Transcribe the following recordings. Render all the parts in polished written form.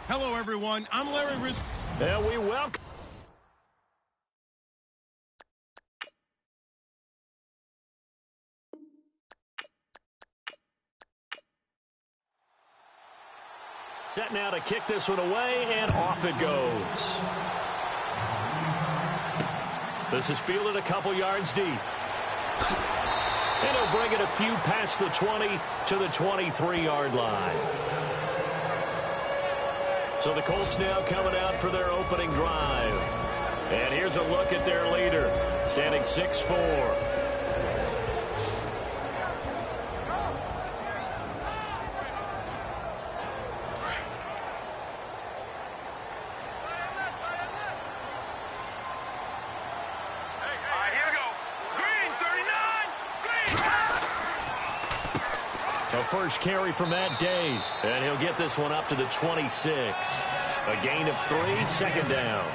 Hello, everyone. I'm Larry Riz. And we welcome. Set now to kick this one away, and off it goes. This is fielded a couple yards deep. And he'll bring it a few past the 20 to the 23-yard line. So the Colts now coming out for their opening drive. And here's a look at their leader, standing 6'4". First carry from Matt Days, and he'll get this one up to the 26. A gain of 3, second down.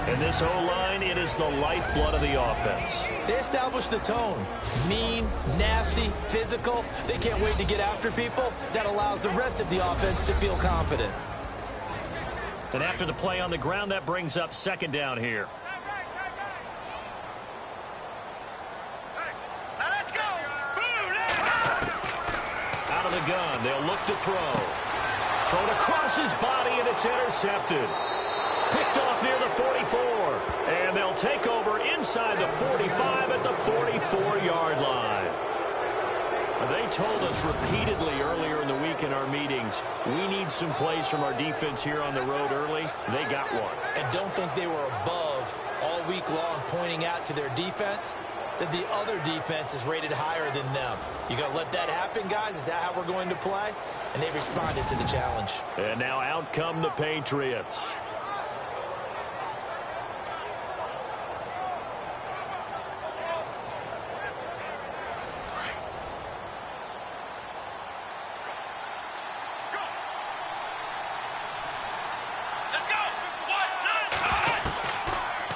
In this O-line, it is the lifeblood of the offense. They establish the tone. Mean, nasty, physical. They can't wait to get after people. That allows the rest of the offense to feel confident. And after the play on the ground, that brings up second down here. The gun. They'll look to throw. Thrown across his body, and it's intercepted. Picked off near the 44. And they'll take over inside the 45 at the 44-yard line. They told us repeatedly earlier in the week in our meetings, we need some plays from our defense here on the road early. They got one. And don't think they were above all week long pointing out to their defense that the other defense is rated higher than them. You got to let that happen, guys? Is that how we're going to play? And they responded to the challenge. And now out come the Patriots.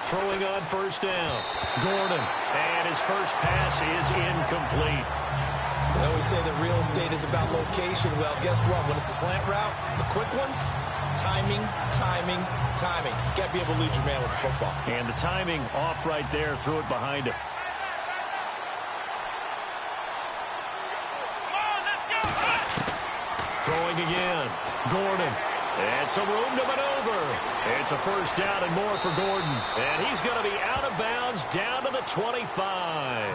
Throwing on first down. Gordon. And his first pass is incomplete. They always say that real estate is about location. Well, guess what? When it's a slant route, the quick ones, timing, timing, timing. Got to be able to lead your man with the football. And the timing off right there. Threw it behind him. Throwing again. Gordon. And some room to maneuver. It's a first down and more for Gordon. And he's going to be out of bounds down to the 25.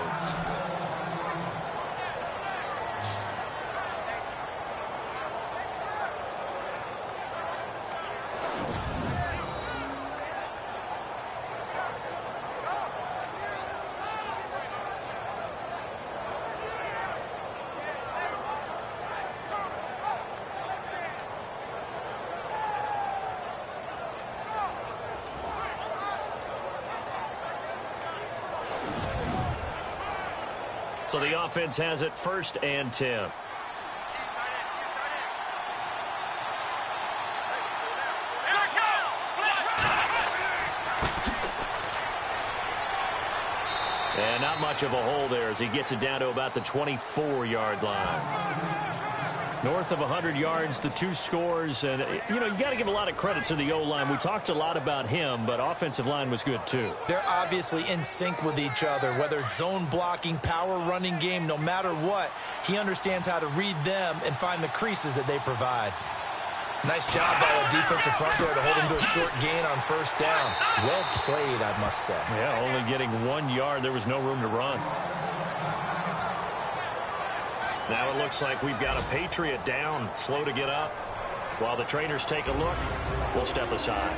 So the offense has it 1st and 10. And not much of a hole there as he gets it down to about the 24-yard line. North of 100 yards, the 2 scores. And, you know, you got to give a lot of credit to the O-line. We talked a lot about him, but offensive line was good, too. They're obviously in sync with each other, whether it's zone blocking, power running game, no matter what. He understands how to read them and find the creases that they provide. Nice job by the defensive front there to hold him to a short gain on first down. Well played, I must say. Yeah, only getting 1 yard. There was no room to run. Now it looks like we've got a Patriot down, slow to get up. While the trainers take a look, we'll step aside.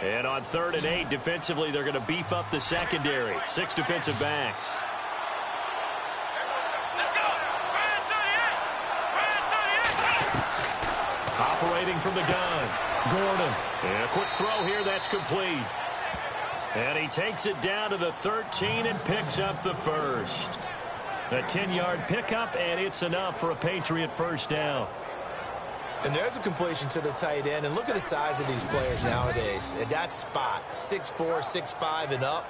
And on 3rd and 8, defensively, they're going to beef up the secondary. 6 defensive backs. Operating from the gun, Gordon. And a quick throw here, that's complete. And he takes it down to the 13 and picks up the first. A 10-yard pickup, and it's enough for a Patriot first down. And there's a completion to the tight end. And look at the size of these players nowadays. At that spot, 6'4", 6'5", and up.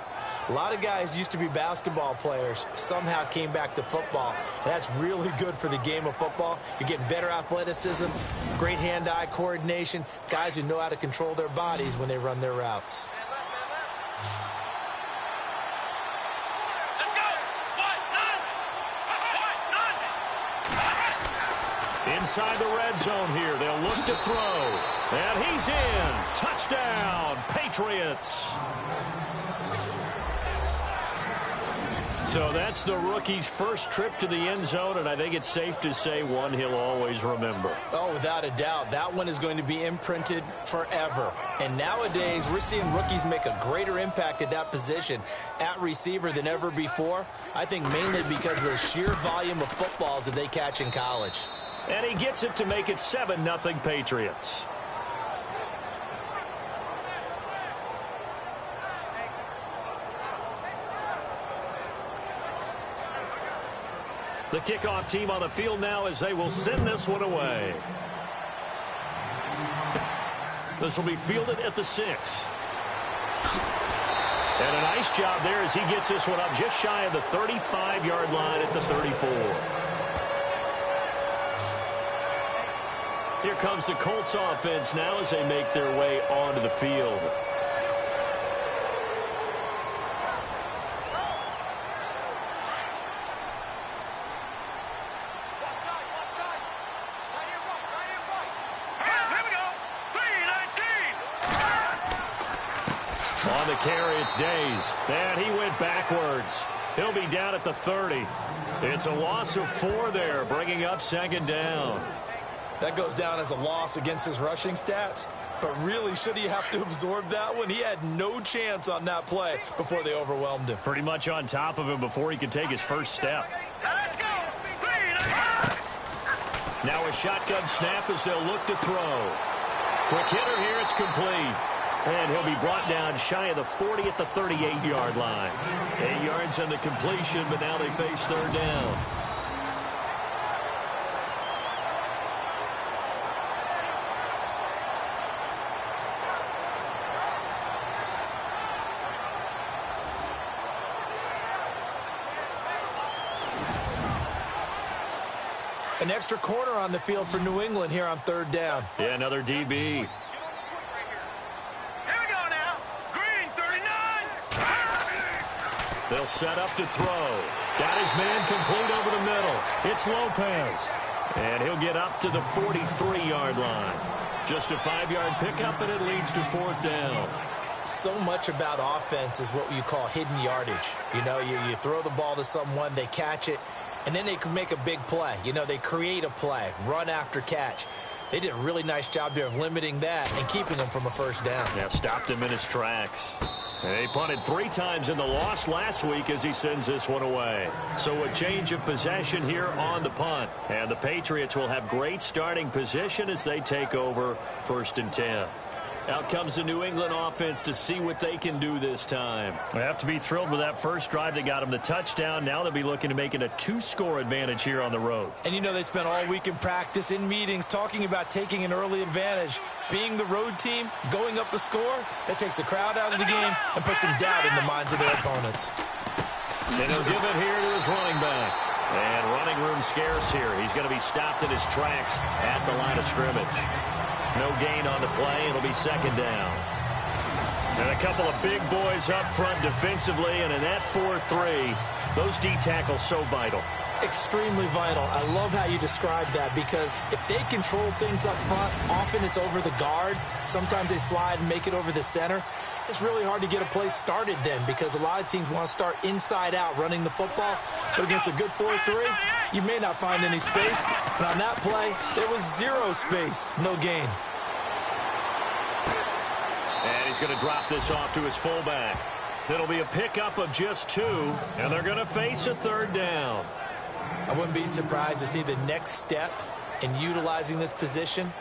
A lot of guys used to be basketball players, somehow came back to football. And that's really good for the game of football. You're getting better athleticism, great hand-eye coordination, guys who know how to control their bodies when they run their routes. Inside the red zone here, they'll look to throw. And he's in. Touchdown, Patriots. So that's the rookie's first trip to the end zone, and I think it's safe to say one he'll always remember. Oh, without a doubt. That one is going to be imprinted forever. And nowadays, we're seeing rookies make a greater impact at that position at receiver than ever before. I think mainly because of the sheer volume of footballs that they catch in college. And he gets it to make it 7-0 Patriots. The kickoff team on the field now as they will send this one away. This will be fielded at the 6. And a nice job there as he gets this one up just shy of the 35-yard line at the 34. Here comes the Colts offense now as they make their way onto the field. On the carry, it's Days. And he went backwards. He'll be down at the 30. It's a loss of 4 there, bringing up 2nd down. That goes down as a loss against his rushing stats. But really, should he have to absorb that one? He had no chance on that play before they overwhelmed him. Pretty much on top of him before he could take his first step. Now a shotgun snap as they'll look to throw. Quick hitter here, it's complete. And he'll be brought down shy of the 40 at the 38-yard line. 8 yards on the completion, but now they face 3rd down. An extra corner on the field for New England here on 3rd down. Yeah, another DB. They'll set up to throw. Got his man complete over the middle. It's Lopez. And he'll get up to the 43-yard line. Just a 5-yard pickup, and it leads to 4th down. So much about offense is what you call hidden yardage. You know, you throw the ball to someone, they catch it, and then they can make a big play. You know, they create a play, run after catch. They did a really nice job there of limiting that and keeping him from a first down. Yeah, stopped him in his tracks. And he punted 3 times in the loss last week as he sends this one away. So a change of possession here on the punt. And the Patriots will have great starting position as they take over 1st and 10. Out comes the New England offense to see what they can do this time. They have to be thrilled with that first drive that got them the touchdown. Now they'll be looking to make it a 2-score advantage here on the road. And you know, they spent all week in practice, in meetings, talking about taking an early advantage. Being the road team, going up a score, that takes the crowd out of the game and puts some doubt in the minds of their opponents. And he'll give it here to his running back. And running room scarce here. He's going to be stopped in his tracks at the line of scrimmage. No gain on the play. It'll be second down. And a couple of big boys up front defensively, and in that 4-3, those D tackles so vital. Extremely vital. I love how you described that, because if they control things up front, often it's over the guard. Sometimes they slide and make it over the center. It's really hard to get a play started then, because a lot of teams want to start inside out running the football. But against a good 4-3, you may not find any space. But on that play, there was zero space. No gain. And he's going to drop this off to his fullback. It'll be a pickup of just 2, and they're going to face a third down. I wouldn't be surprised to see the next step in utilizing this position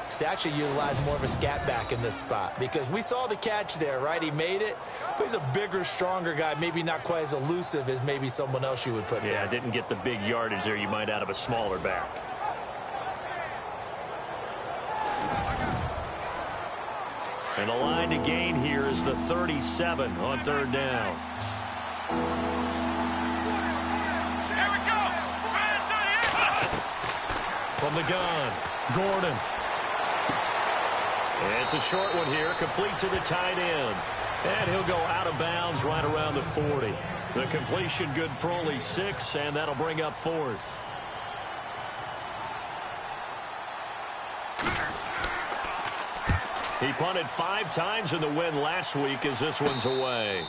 is to actually utilize more of a scat back in this spot, because we saw the catch there, right? He made it, but he's a bigger, stronger guy, maybe not quite as elusive as maybe someone else you would put there. Yeah, didn't get the big yardage there you might out of a smaller back. And the line to gain here is the 37 on third down. From the gun, Gordon. It's a short one here, complete to the tight end. And he'll go out of bounds right around the 40. The completion good for only 6, and that'll bring up 4th. He punted 5 times in the win last week as this one's away.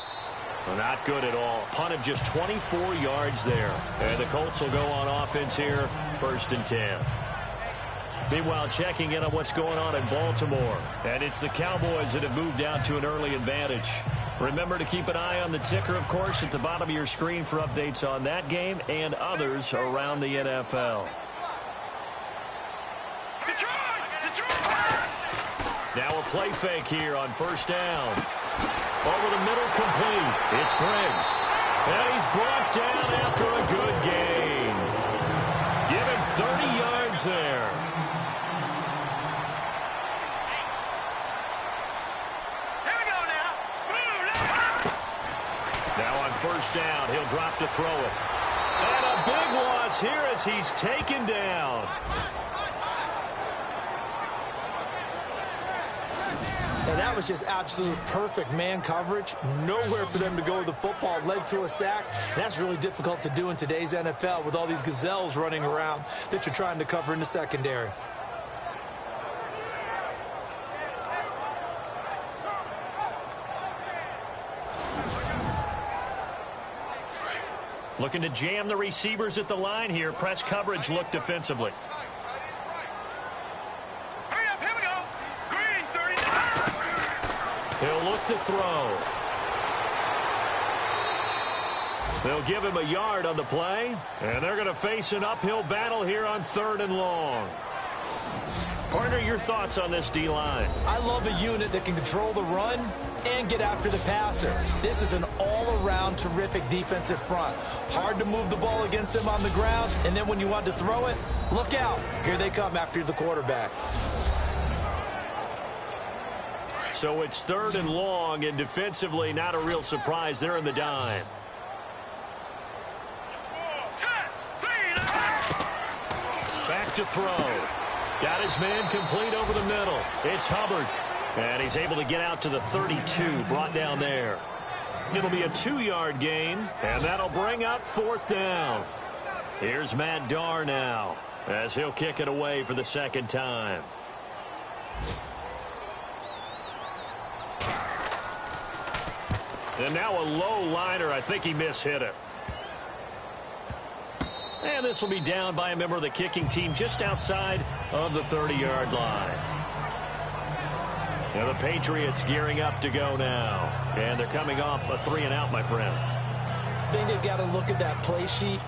Well, not good at all. Punt of just 24 yards there. And the Colts will go on offense here, 1st and 10. Meanwhile, checking in on what's going on in Baltimore. And it's the Cowboys that have moved down to an early advantage. Remember to keep an eye on the ticker, of course, at the bottom of your screen for updates on that game and others around the NFL. Now a play fake here on 1st down. Over the middle, complete. It's Briggs. And he's brought down after a good gain. Give him 30 yards there. Here we go now. Now on 1st down, he'll drop to throw it. And a big loss here as he's taken down. And that was just absolute perfect man coverage. Nowhere for them to go with the football. Led to a sack. That's really difficult to do in today's NFL with all these gazelles running around that you're trying to cover in the secondary. Looking to jam the receivers at the line here. Press coverage look defensively. He'll look to throw. They'll give him a yard on the play, and they're going to face an uphill battle here on 3rd and long. Partner, your thoughts on this D-line? I love a unit that can control the run and get after the passer. This is an all-around terrific defensive front. Hard to move the ball against them on the ground, and then when you want to throw it, look out. Here they come after the quarterback. So it's 3rd and long, and defensively not a real surprise. They're in the dime. Back to throw. Got his man complete over the middle. It's Hubbard. And he's able to get out to the 32, brought down there. It'll be a 2-yard gain, and that'll bring up 4th down. Here's Matt Darr now, as he'll kick it away for the 2nd time. And now a low liner. I think he mishit it. And this will be down by a member of the kicking team just outside of the 30-yard line. Now the Patriots gearing up to go now. And they're coming off a 3-and-out, my friend. I think they've got to look at that play sheet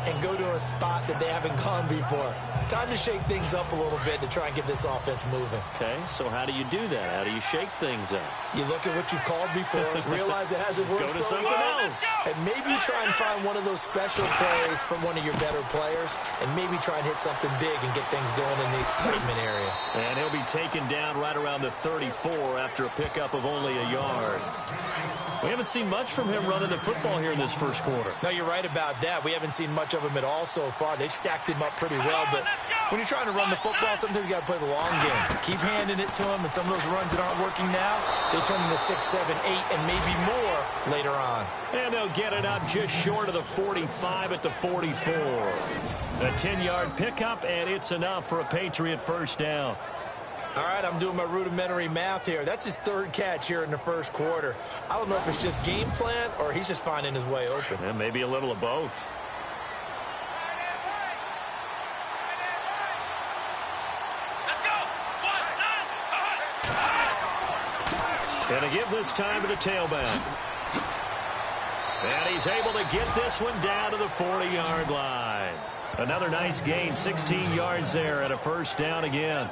and go to a spot that they haven't gone before. Time to shake things up a little bit to try and get this offense moving. Okay, so how do you do that? How do you shake things up? You look at what you've called before, realize it hasn't worked Go to so something well, else. and maybe you try and find one of those special plays from one of your better players, and maybe try and hit something big and get things going in the excitement area. And he'll be taken down right around the 34 after a pickup of only a yard. We haven't seen much from him running the football here in this first quarter. No, you're right about that. We haven't seen much of him at all so far. They've stacked him up pretty well, but When you're trying to run the football, sometimes you got to play the long game. Keep handing it to them, and some of those runs that aren't working now, they turn into 6, 7, 8, and maybe more later on. And they'll get it up just short of the 45 at the 44. A 10-yard pickup, and it's enough for a Patriot first down. All right, I'm doing my rudimentary math here. That's his third catch here in the first quarter. I don't know if it's just game plan or he's just finding his way open. And maybe a little of both. And to give this time to the tailback. And he's able to get this one down to the 40-yard line. Another nice gain, 16 yards there, and a first down again.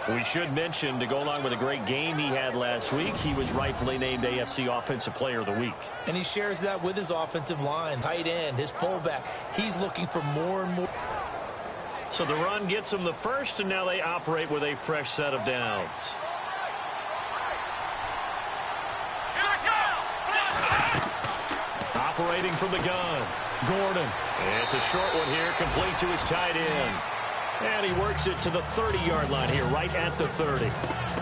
We should mention, to go along with a great game he had last week, he was rightfully named AFC Offensive Player of the Week. And he shares that with his offensive line, tight end, his fullback. He's looking for more and more. So the run gets him the first, and now they operate with a fresh set of downs. Operating from the gun, Gordon. It's a short one here, complete to his tight end. And he works it to the 30-yard line here, right at the 30.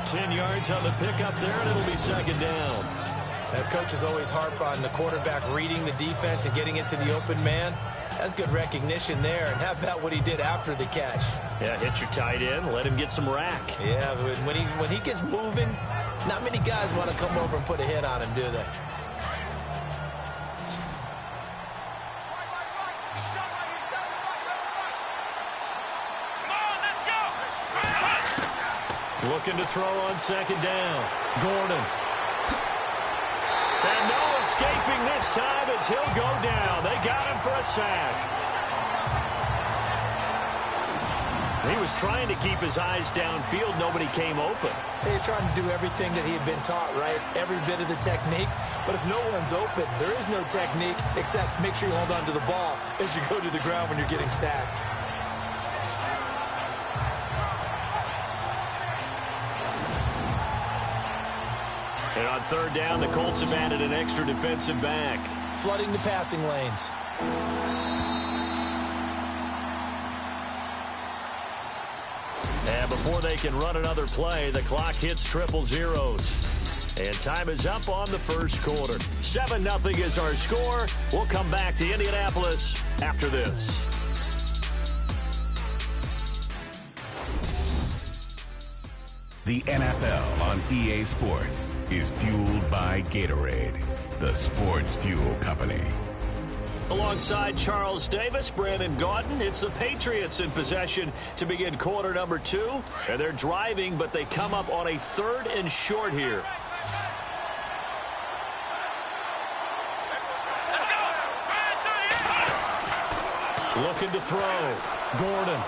10 yards on the pickup there, and it'll be second down. Coaches always harp on the quarterback reading the defense and getting it to the open man. That's good recognition there. And how about what he did after the catch? Yeah, hit your tight end, let him get some rack. Yeah, but when he gets moving, not many guys want to come over and put a hit on him, do they? Looking to throw on second down. Gordon. And no escaping this time as he'll go down. They got him for a sack. He was trying to keep his eyes downfield. Nobody came open. He's trying to do everything that he had been taught, right? Every bit of the technique. But if no one's open, there is no technique except make sure you hold on to the ball as you go to the ground when you're getting sacked. And on third down, the Colts have added an extra defensive back. Flooding the passing lanes. And before they can run another play, the clock hits triple zeros. And time is up on the first quarter. 7-0 is our score. We'll come back to Indianapolis after this. The NFL on EA Sports is fueled by Gatorade, the sports fuel company. Alongside Charles Davis, Brandon Gaudin, it's the Patriots in possession to begin quarter number 2. And they're driving, but they come up on a 3rd and short here. Looking to throw. Gordon.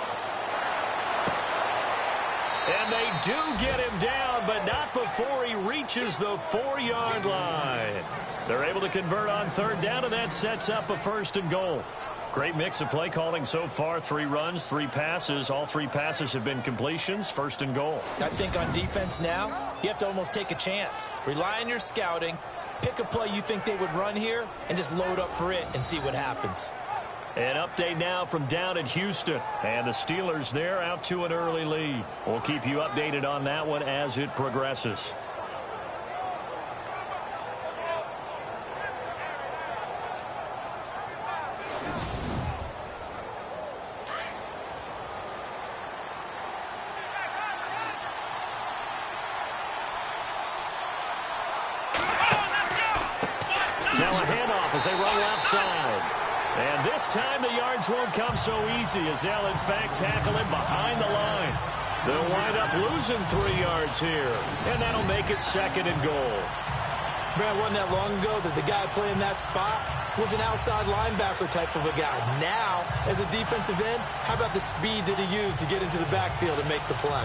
And they do get him down, but not before he reaches the 4-yard line. They're able to convert on third down, and that sets up a 1st and goal. Great mix of play calling so far. 3 runs, 3 passes. All 3 passes have been completions. 1st and goal. I think on defense now, you have to almost take a chance. Rely on your scouting. Pick a play you think they would run here, and just load up for it and see what happens. An update now from down in Houston. And the Steelers there out to an early lead. We'll keep you updated on that one as it progresses. Now a handoff as they run outside. And this time the yards won't come so easy as they'll, in fact, tackle him behind the line. They'll wind up losing 3 yards here. And that'll make it 2nd and goal. Brad, wasn't that long ago that the guy playing that spot was an outside linebacker type of a guy. Now, as a defensive end, how about the speed that he used to get into the backfield and make the play?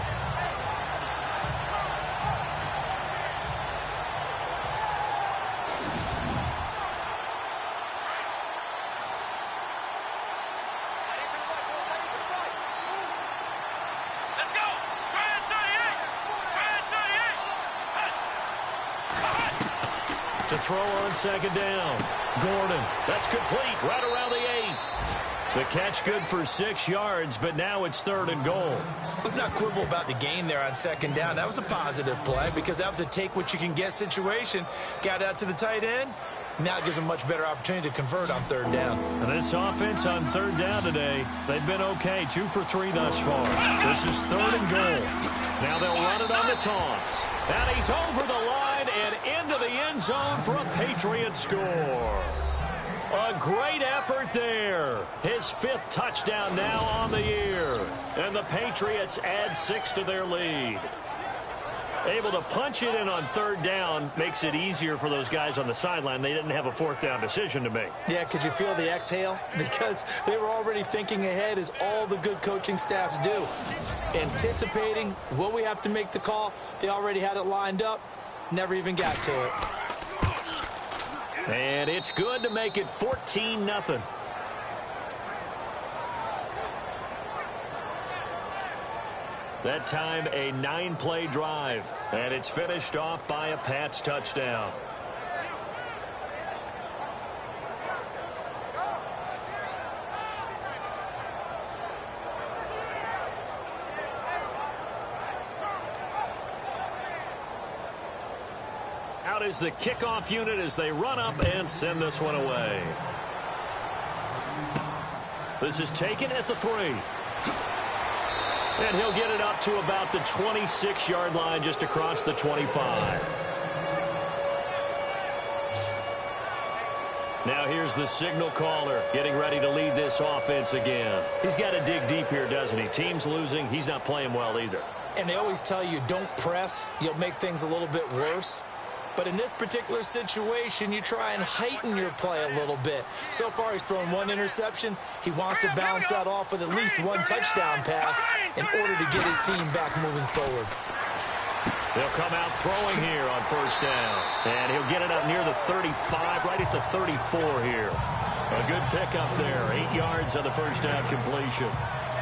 To throw on 2nd down. Gordon. That's complete right around the 8. The catch good for 6 yards, but now it's 3rd and goal. Let's not quibble about the gain there on 2nd down. That was a positive play because that was a take-what-you-can-get situation. Got out to the tight end. Now it gives them a much better opportunity to convert on 3rd down. And this offense on 3rd down today, they've been okay. 2 for 3 thus far. This is 3rd and goal. Now they'll run it on the toss. And he's over the line and into the end zone for a Patriot score. A great effort there. His 5th touchdown now on the year. And the Patriots add 6 to their lead. Able to punch it in on 3rd down makes it easier for those guys on the sideline. They didn't have a 4th down decision to make. Yeah, could you feel the exhale? Because they were already thinking ahead, as all the good coaching staffs do. Anticipating, will we have to make the call? They already had it lined up. Never even got to it. And it's good to make it 14-0. That time a 9-play drive, and it's finished off by a Pats touchdown. Out is the kickoff unit as they run up and send this one away. This is taken at the 3. And he'll get it up to about the 26-yard line, just across the 25. Now here's the signal caller getting ready to lead this offense again. He's got to dig deep here, doesn't he? Team's losing. He's not playing well either. And they always tell you, don't press. You'll make things a little bit worse. But in this particular situation, you try and heighten your play a little bit. So far, he's thrown 1 interception. He wants to bounce that off with at least 1 touchdown pass in order to get his team back moving forward. They'll come out throwing here on 1st down. And he'll get it up near the 35, right at the 34 here. A good pickup there. 8 yards on the 1st down completion.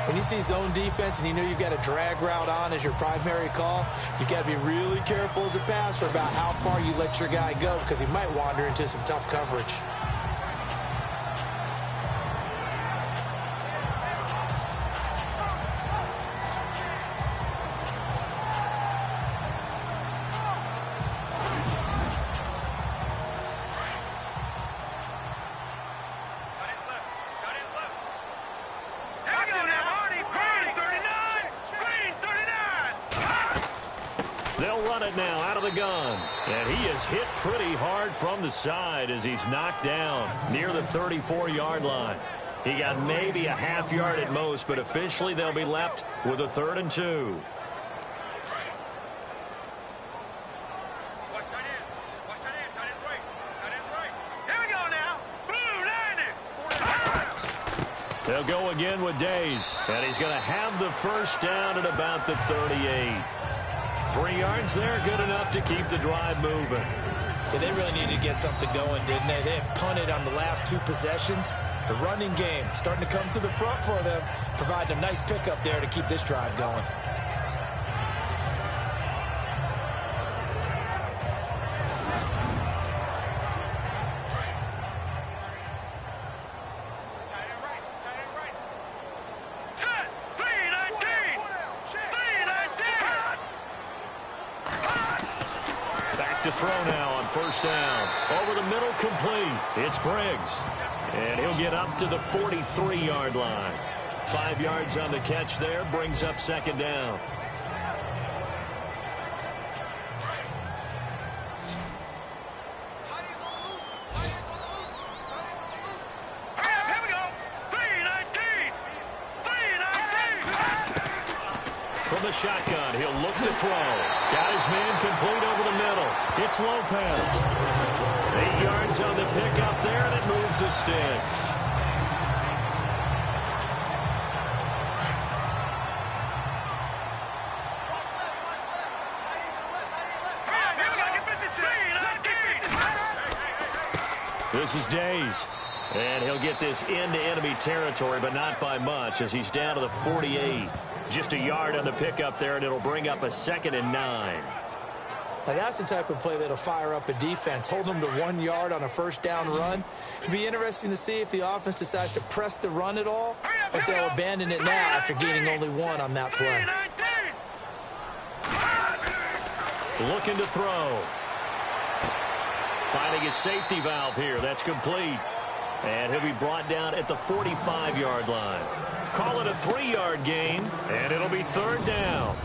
When you see zone defense and you know you've got a drag route on as your primary call, you've got to be really careful as a passer about how far you let your guy go, because he might wander into some tough coverage. Now out of the gun, and he is hit pretty hard from the side as he's knocked down near the 34-yard line. He got maybe a half yard at most, but officially they'll be left with a 3rd and 2. They'll go again with Days, and he's going to have the 1st down at about the 38. 3 yards there, good enough to keep the drive moving. Yeah, they really needed to get something going, didn't they? They had punted on the last 2 possessions. The running game starting to come to the front for them, providing a nice pickup there to keep this drive going. To throw now on 1st down. Over the middle, complete. It's Briggs. And he'll get up to the 43-yard line. 5 yards on the catch there, brings up 2nd down. From the shotgun, he'll look to throw. Got his man complete over the middle. It's Lopez. 8 yards on the pickup there, and it moves the sticks. This is Days. And he'll get this into enemy territory, but not by much, as he's down to the 48. Just a yard on the pickup there, and it'll bring up a 2nd and 9. Now, that's the type of play that'll fire up a defense. Hold them to 1 yard on a first down run. It'll be interesting to see if the offense decides to press the run at all, or if they'll abandon it now after gaining only 1 on that play. Looking to throw. Finding his safety valve here. That's complete. And he'll be brought down at the 45-yard line. Call it a 3-yard gain, and it'll be third down.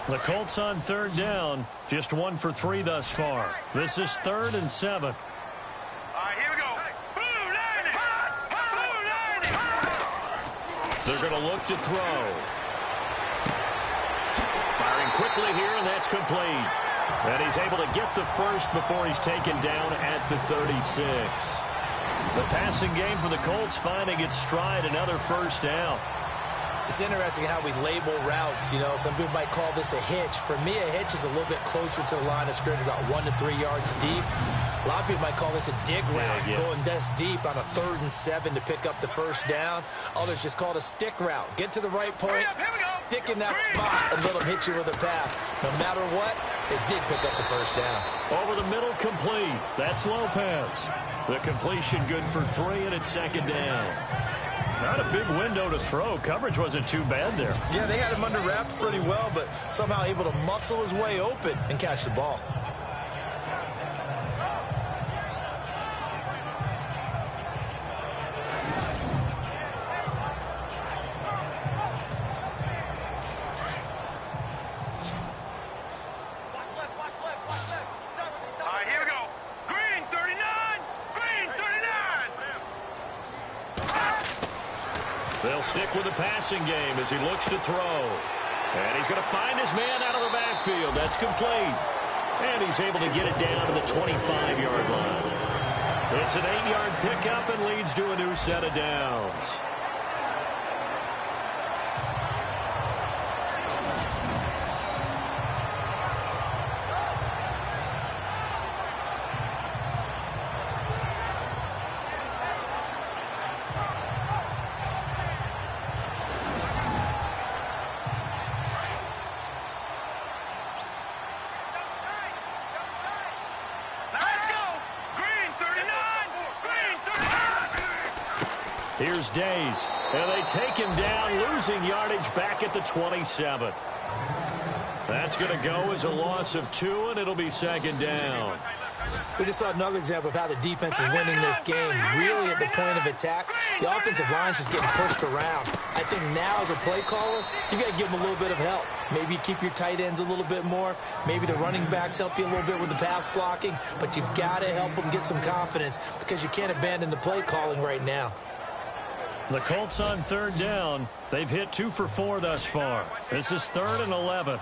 The Colts on third down, just 1 for 3 thus far. This is 3rd and 7. All right, here we go. Blue line. Blue line. They're going to look to throw. Firing quickly here, and that's complete. And he's able to get the first before he's taken down at the 36. The passing game for the Colts finding its stride, another first down. It's interesting how we label routes. You know, some people might call this a hitch. For me, a hitch is a little bit closer to the line of scrimmage, about 1 to 3 yards deep. A lot of people might call this a dig route, going this deep on a 3rd and 7 to pick up the first down. Others just call it a stick route. Get to the right point, stick in that spot, and let them hit you with a pass. No matter what, they did pick up the first down. Over the middle, complete. That's Lopez. The completion good for 3, and it's 2nd down. Not a big window to throw. Coverage wasn't too bad there. Yeah, they had him under wraps pretty well, but somehow able to muscle his way open and catch the ball. They'll stick with the passing game as he looks to throw. And he's going to find his man out of the backfield. That's complete. And he's able to get it down to the 25-yard line. It's an 8-yard pickup and leads to a new set of downs. Here's Days, and they take him down, losing yardage back at the 27. That's going to go as a loss of 2, and it'll be 2nd down. We just saw another example of how the defense is winning this game. Really at the point of attack, the offensive line's just getting pushed around. I think now as a play caller, you got to give them a little bit of help. Maybe keep your tight ends a little bit more. Maybe the running backs help you a little bit with the pass blocking. But you've got to help them get some confidence because you can't abandon the play calling right now. The Colts on third down. They've hit 2 for 4 thus far. This is 3rd and 11.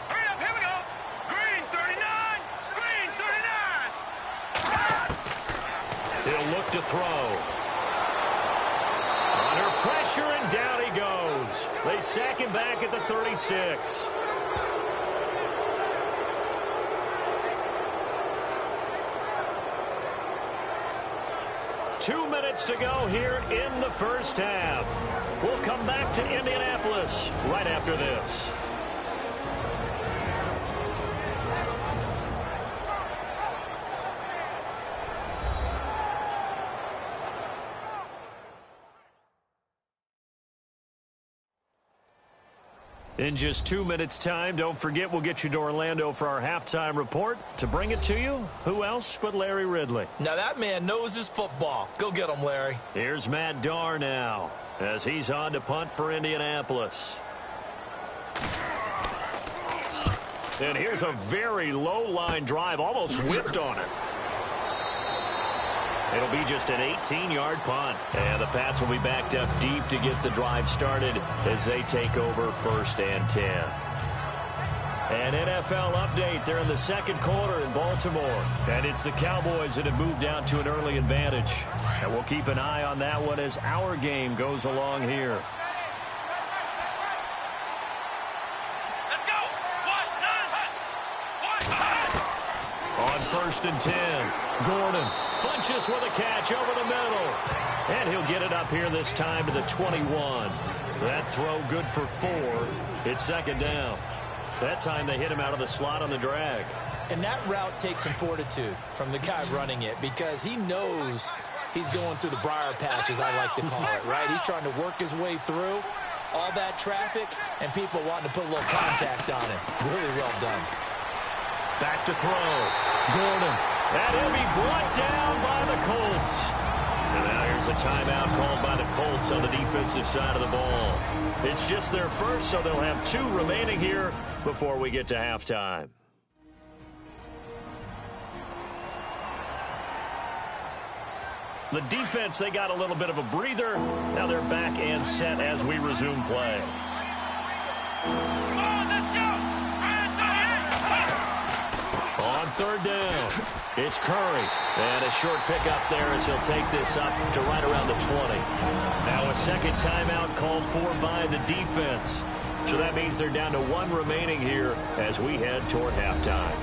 Hurry up, here we go. Green 39. Green 39. He'll look to throw. Under pressure, and down he goes. They sack him back at the 36. Two minutes to go here in the first half. We'll come back to Indianapolis right after this. In just 2 minutes' time, don't forget we'll get you to Orlando for our halftime report. To bring it to you, who else but Larry Ridley? Now that man knows his football. Go get him, Larry. Here's Matt Darr now as he's on to punt for Indianapolis. And here's a very low line drive, almost whiffed on it. It'll be just an 18-yard punt. And the Pats will be backed up deep to get the drive started as they take over 1st and 10. An NFL update. They're in the second quarter in Baltimore. And it's the Cowboys that have moved down to an early advantage. And we'll keep an eye on that one as our game goes along here. first and 10. Gordon punches with a catch over the middle. And he'll get it up here this time to the 21. That throw good for 4. It's second down. That time they hit him out of the slot on the drag. And that route takes some fortitude from the guy running it because he knows he's going through the briar patch, as I like to call it, right? He's trying to work his way through all that traffic and people wanting to put a little contact on it. Really well done. Back to throw. Gordon. And he'll be brought down by the Colts. And now here's a timeout called by the Colts on the defensive side of the ball. It's just their first, so they'll have 2 remaining here before we get to halftime. The defense, they got a little bit of a breather. Now they're back and set as we resume play. On third down, it's Curry. And a short pickup there as he'll take this up to right around the 20. Now a second timeout called for by the defense. So that means they're down to 1 remaining here as we head toward halftime.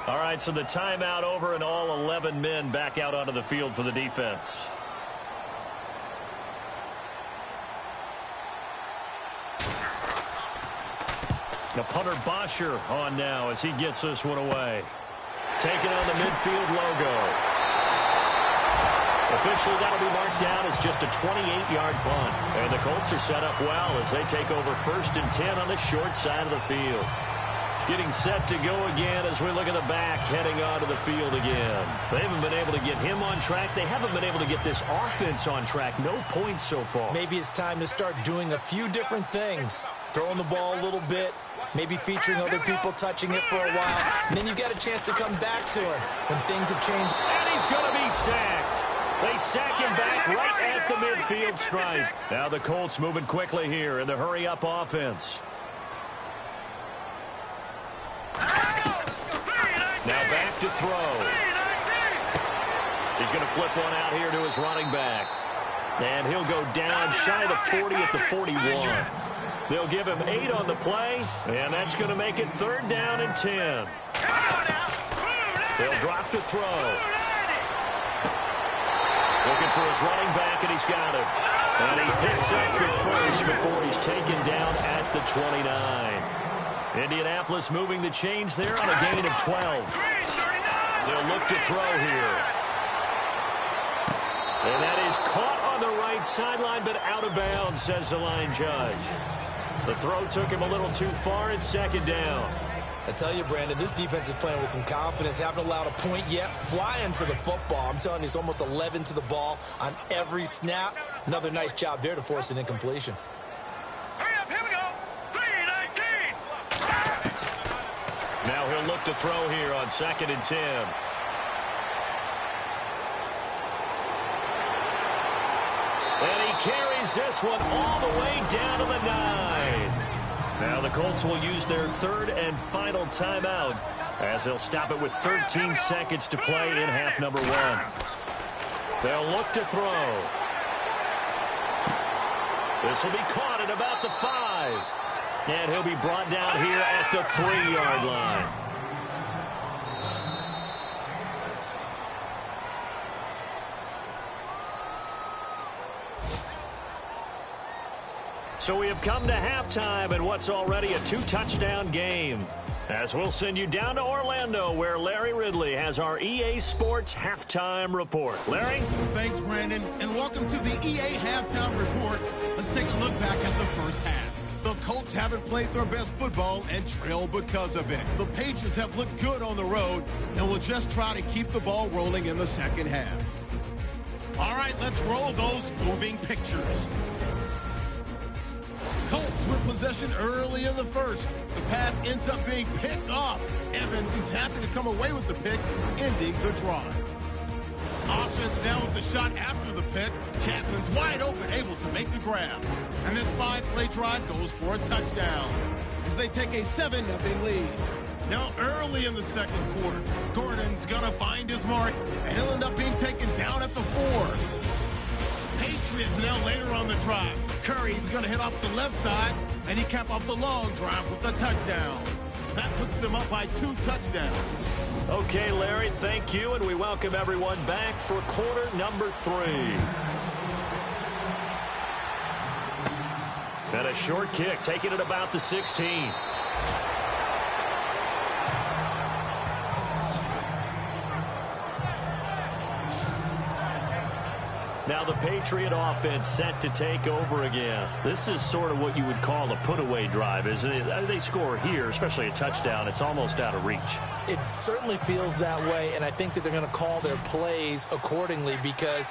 All right, so the timeout over and all 11 men back out onto the field for the defense. Now punter Bosher on now as he gets this one away. Taking on the midfield logo. Officially, that'll be marked down as just a 28-yard punt. And the Colts are set up well as they take over first and 10 on the short side of the field. Getting set to go again as we look at the back, heading onto the field again. They haven't been able to get him on track. They haven't been able to get this offense on track. No points so far. Maybe it's time to start doing a few different things. Throwing the ball a little bit, maybe featuring other people touching it for a while. And then you get a chance to come back to him when things have changed. And he's going to be sacked. They sack him back right at the midfield stripe. Now the Colts moving quickly here in the hurry-up offense. Now back to throw. He's going to flip one out here to his running back. And he'll go down shy of the 40 at the 41. They'll give him 8 on the play, and that's going to make it third down and 10. They'll drop to throw. Looking for his running back, and he's got him. And he picks up for first before he's taken down at the 29. Indianapolis moving the chains there on a gain of 12. They'll look to throw here. And that is caught on the right sideline, but out of bounds, says the line judge. The throw took him a little too far. It's second down. I tell you, Brandon, this defense is playing with some confidence. Haven't allowed a point yet. Flying to the football. I'm telling you, it's almost 11 to the ball on every snap. Another nice job there to force an incompletion. Now he'll look to throw here on second and 10. And he carries this one all the way down to the 9. Now the Colts will use their third and final timeout as they'll stop it with 13 seconds to play in half number 1. They'll look to throw. This will be caught at about the 5. And he'll be brought down here at the 3-yard line. So we have come to halftime in what's already a 2-touchdown game. As we'll send you down to Orlando, where Larry Ridley has our EA Sports Halftime Report. Larry? Thanks, Brandon, and welcome to the EA Halftime Report. Let's take a look back at the first half. The Colts haven't played their best football and trail because of it. The Patriots have looked good on the road and will just try to keep the ball rolling in the second half. All right, let's roll those moving pictures. Colts with possession early in the first. The pass ends up being picked off. Evans is happy to come away with the pick, ending the drive. Offense now with the shot after the pick. Chapman's wide open, able to make the grab. And this 5-play drive goes for a touchdown as they take a 7-0 lead. Now early in the second quarter, Gordon's going to find his mark, and he'll end up being taken down at the 4. Patriots now later on the drive. Curry's going to hit off the left side, and he cap off the long drive with a touchdown. That puts them up by 2 touchdowns. Okay, Larry, thank you, and we welcome everyone back for quarter number 3. And a short kick, taking it about the 16. Now the Patriot offense set to take over again. This is sort of what you would call a put-away drive, isn't it? They score here, especially a touchdown. It's almost out of reach. It certainly feels that way, and I think that they're going to call their plays accordingly, because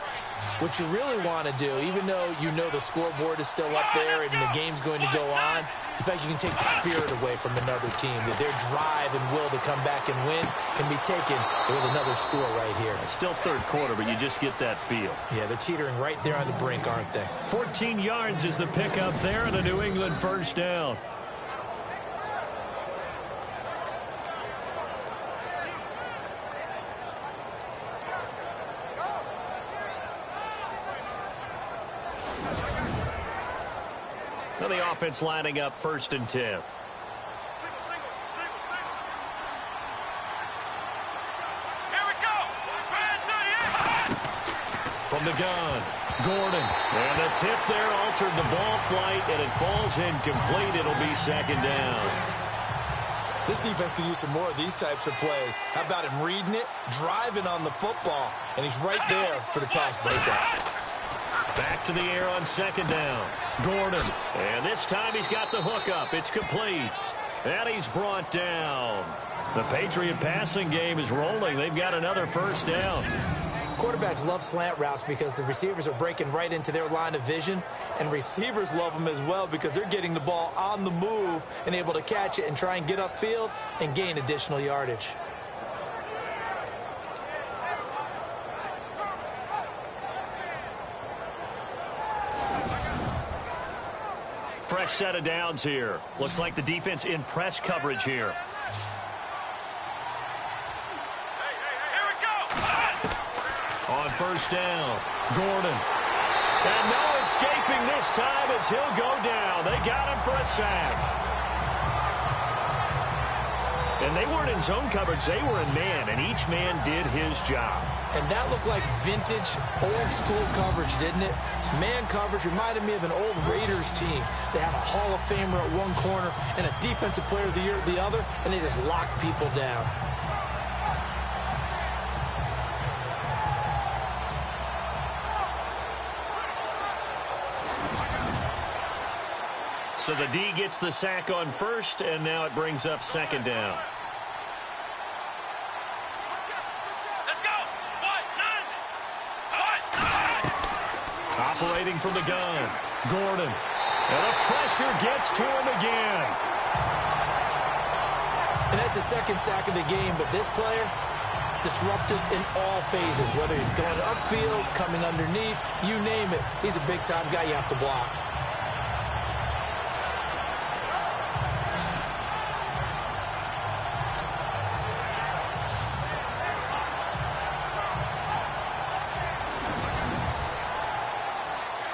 what you really want to do, even though you know the scoreboard is still up there and the game's going to go on, in fact, you can take the spirit away from another team, that their drive and will to come back and win can be taken with another score right here. It's still third quarter, but you just get that feel. Yeah, they're teetering right there on the brink, aren't they? 14 yards is the pickup there, and a New England first down. So the offense lining up 1st and 10. From the gun, Gordon. And the tip there altered the ball flight, and it falls incomplete. It'll be 2nd down. This defense could use some more of these types of plays. How about him reading it, driving on the football, and he's right there for the pass breakout. Back to the air on 2nd down. Gordon. And this time he's got the hook up. It's complete. And he's brought down. The Patriot passing game is rolling. They've got another first down. Quarterbacks love slant routes because the receivers are breaking right into their line of vision, and receivers love them as well because they're getting the ball on the move and able to catch it and try and get upfield and gain additional yardage. Fresh set of downs here. Looks like the defense in press coverage here. On 1st down, Gordon. And no escaping this time as he'll go down. They got him for a sack. And they weren't in zone coverage. They were in man, and each man did his job. And that looked like vintage, old-school coverage, didn't it? Man coverage reminded me of an old Raiders team. They had a Hall of Famer at one corner and a Defensive Player of the Year at the other, and they just locked people down. So the D gets the sack on 1st, and now it brings up 2nd down. Operating from the gun, Gordon. And the pressure gets to him again. And that's the 2nd sack of the game, but this player, disruptive in all phases, whether he's going upfield, coming underneath, you name it. He's a big-time guy you have to block.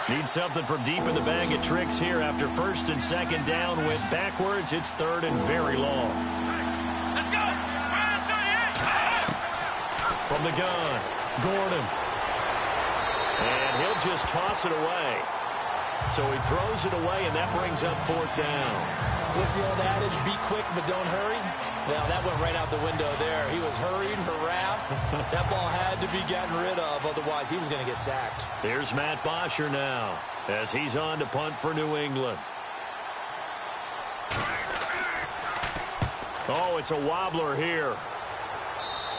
Need something from deep in the bag of tricks here after 1st and 2nd down. Went backwards. It's 3rd and very long. Let's go! From the gun, Gordon. And he'll just toss it away. So he throws it away, and that brings up 4th down. What's the old adage? Be quick, but don't hurry. Well, that went right out the window there. He was hurried, harassed. That ball had to be gotten rid of, otherwise he was going to get sacked. Here's Matt Bosher now as he's on to punt for New England. Oh, it's a wobbler here.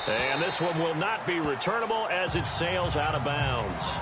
And this one will not be returnable as it sails out of bounds.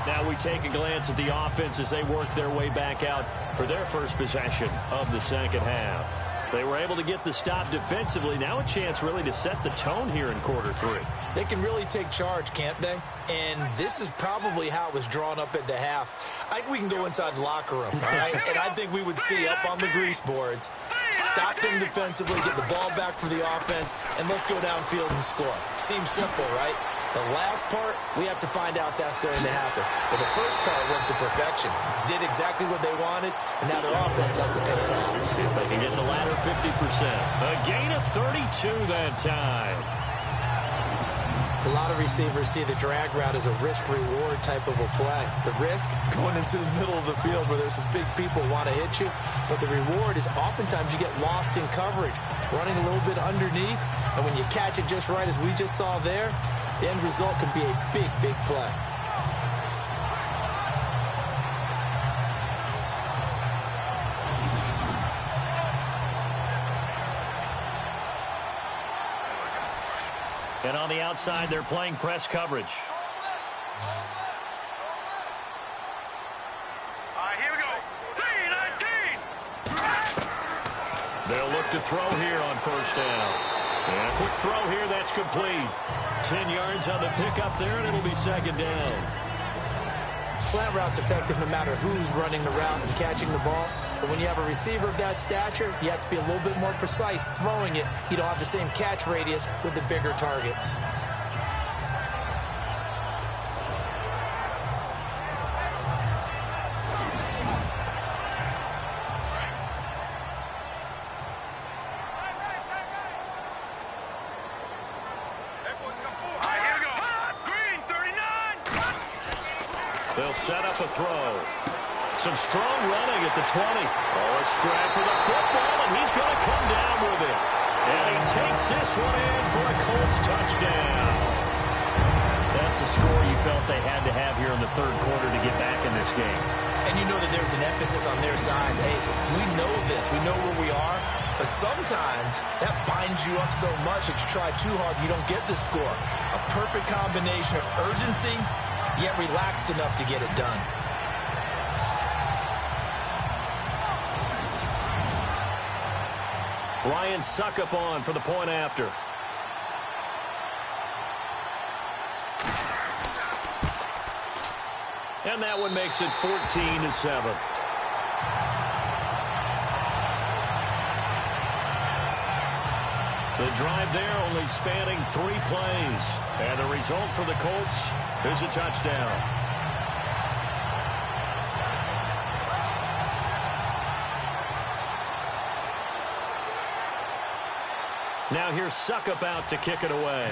Now we take a glance at the offense as they work their way back out for their first possession of the 2nd half. They were able to get the stop defensively. Now a chance really to set the tone here in quarter 3. They can really take charge, can't they? And this is probably how it was drawn up at the half. I think we can go inside the locker room, all right? And I think we would see up on the grease boards, stop them defensively, get the ball back for the offense, and let's go downfield and score. Seems simple, right? The last part, we have to find out if that's going to happen. But the first part worked to perfection. Did exactly what they wanted, and now their offense has to pay it off. See if they can get the latter 50%. A gain of 32 that time. A lot of receivers see the drag route as a risk-reward type of a play. The risk, going into the middle of the field where there's some big people who want to hit you. But the reward is oftentimes you get lost in coverage, running a little bit underneath. And when you catch it just right, as we just saw there, the end result can be a big, big play. And on the outside, they're playing press coverage. Here we go. 3-19. They'll look to throw here on first down. And a quick throw here, that's complete. 10 yards on the pickup there, and it'll be second down. Slant route's effective no matter who's running the route and catching the ball. But when you have a receiver of that stature, you have to be a little bit more precise throwing it. You don't have the same catch radius with the bigger targets. Here we go. Green 39. They'll set up a throw. Some strong running at the 20. Oh, a scrap for the football, and he's going to come down with it. And he takes this one in for a Colts touchdown. That's a score you felt they had to have here in the third quarter to get back in this game. And you know that there's an emphasis on their side. Hey, we know this. We know where we are. But sometimes that binds you up so much that you try too hard, you don't get the score. A perfect combination of urgency, yet relaxed enough to get it done. Ryan Suckup on for the point after. And that one makes it 14-7. The drive there only spanning 3 plays. And the result for the Colts is a touchdown. Now here's Suckup out to kick it away.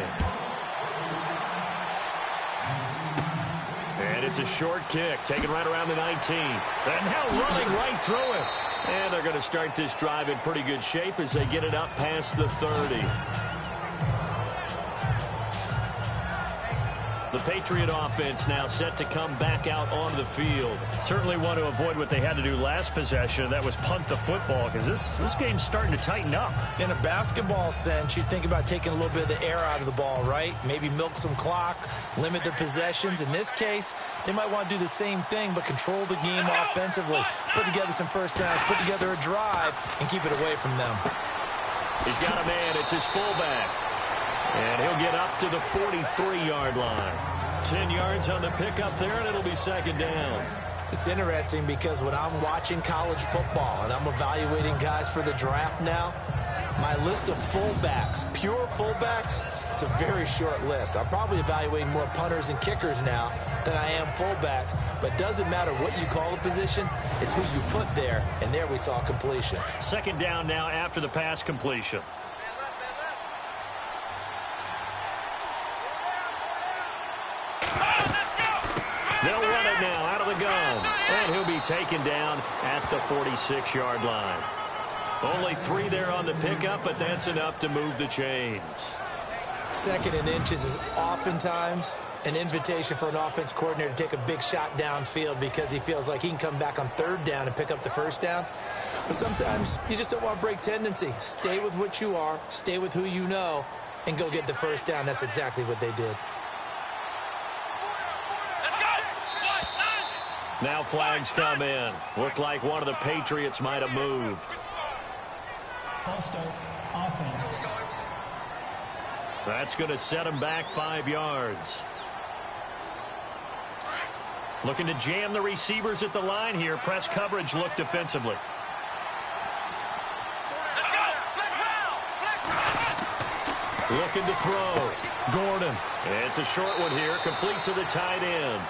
And it's a short kick, taken right around the 19. And now running right through it. And they're going to start this drive in pretty good shape as they get it up past the 30. The Patriot offense now set to come back out onto the field. Certainly want to avoid what they had to do last possession. That was punt the football, because this game's starting to tighten up. In a basketball sense, you think about taking a little bit of the air out of the ball, right? Maybe milk some clock, limit their possessions. In this case, they might want to do the same thing, but control the game offensively. Put together some first downs, put together a drive, and keep it away from them. He's got a man. It's his fullback. And he'll get up to the 43-yard line. 10 yards on the pickup there, and it'll be second down. It's interesting because when I'm watching college football and I'm evaluating guys for the draft now, my list of fullbacks, pure fullbacks, it's a very short list. I'm probably evaluating more punters and kickers now than I am fullbacks. But it doesn't matter what you call a position, it's who you put there, and there we saw completion. Second down now after the pass completion. They'll run it now out of the gun. And he'll be taken down at the 46-yard line. Only 3 there on the pickup, but that's enough to move the chains. Second and inches is oftentimes an invitation for an offense coordinator to take a big shot downfield because he feels like he can come back on third down and pick up the first down. But sometimes you just don't want to break tendency. Stay with what you are, stay with who you know, and go get the first down. That's exactly what they did. Now flags come in. Looked like one of the Patriots might have moved. False start, offense. That's going to set him back 5 yards. Looking to jam the receivers at the line here. Press coverage look defensively. Looking to throw. Gordon It's a short one here, complete to the tight end.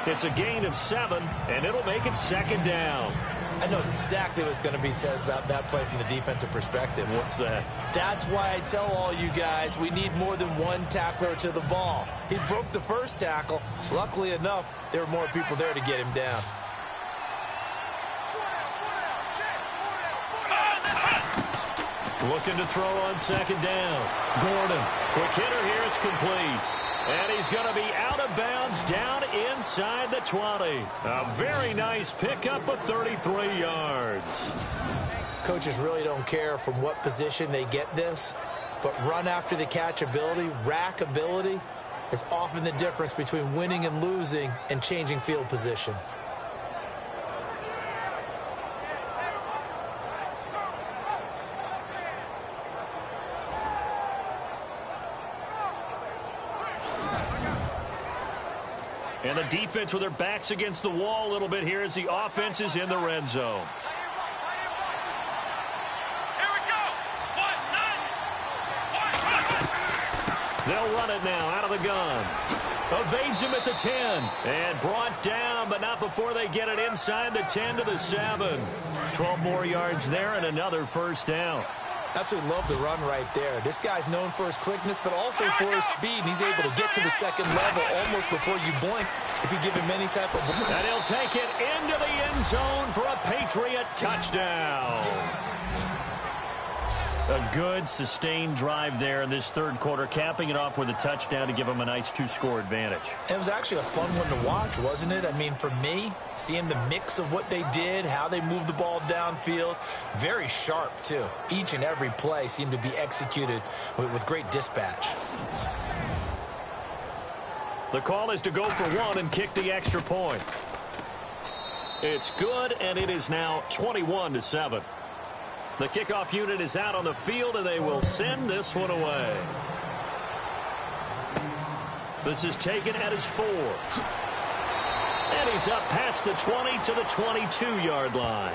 It's a gain of 7, and it'll make it second down. I know exactly what's going to be said about that play from the defensive perspective. What's that? That's why I tell all you guys we need more than one tackler to the ball. He broke the first tackle. Luckily enough, there were more people there to get him down. Looking to throw on second down. Gordon, quick hitter here, it's complete. And he's going to be out of bounds down inside the 20. A very nice pickup of 33 yards. Coaches really don't care from what position they get this, but run after the catch ability, rack ability, is often the difference between winning and losing and changing field position. And the defense with their backs against the wall a little bit here as the offense is in the red zone. Here we go. They'll run it now out of the gun. Evades him at the 10. And brought down, but not before they get it inside the 10 to the 7. 12 more yards there and another first down. Absolutely love the run right there. This guy's known for his quickness, but also for his speed. And he's able to get to the second level almost before you blink if you give him any type of... And he'll take it into the end zone for a Patriot touchdown. A good, sustained drive there in this third quarter, capping it off with a touchdown to give them a nice 2-score advantage. It was actually a fun one to watch, wasn't it? I mean, for me, seeing the mix of what they did, how they moved the ball downfield, very sharp, too. Each and every play seemed to be executed with great dispatch. The call is to go for one and kick the extra point. It's good, and it is now 21-7. The kickoff unit is out on the field, and they will send this one away. This is taken at his 4. And he's up past the 20 to the 22-yard line.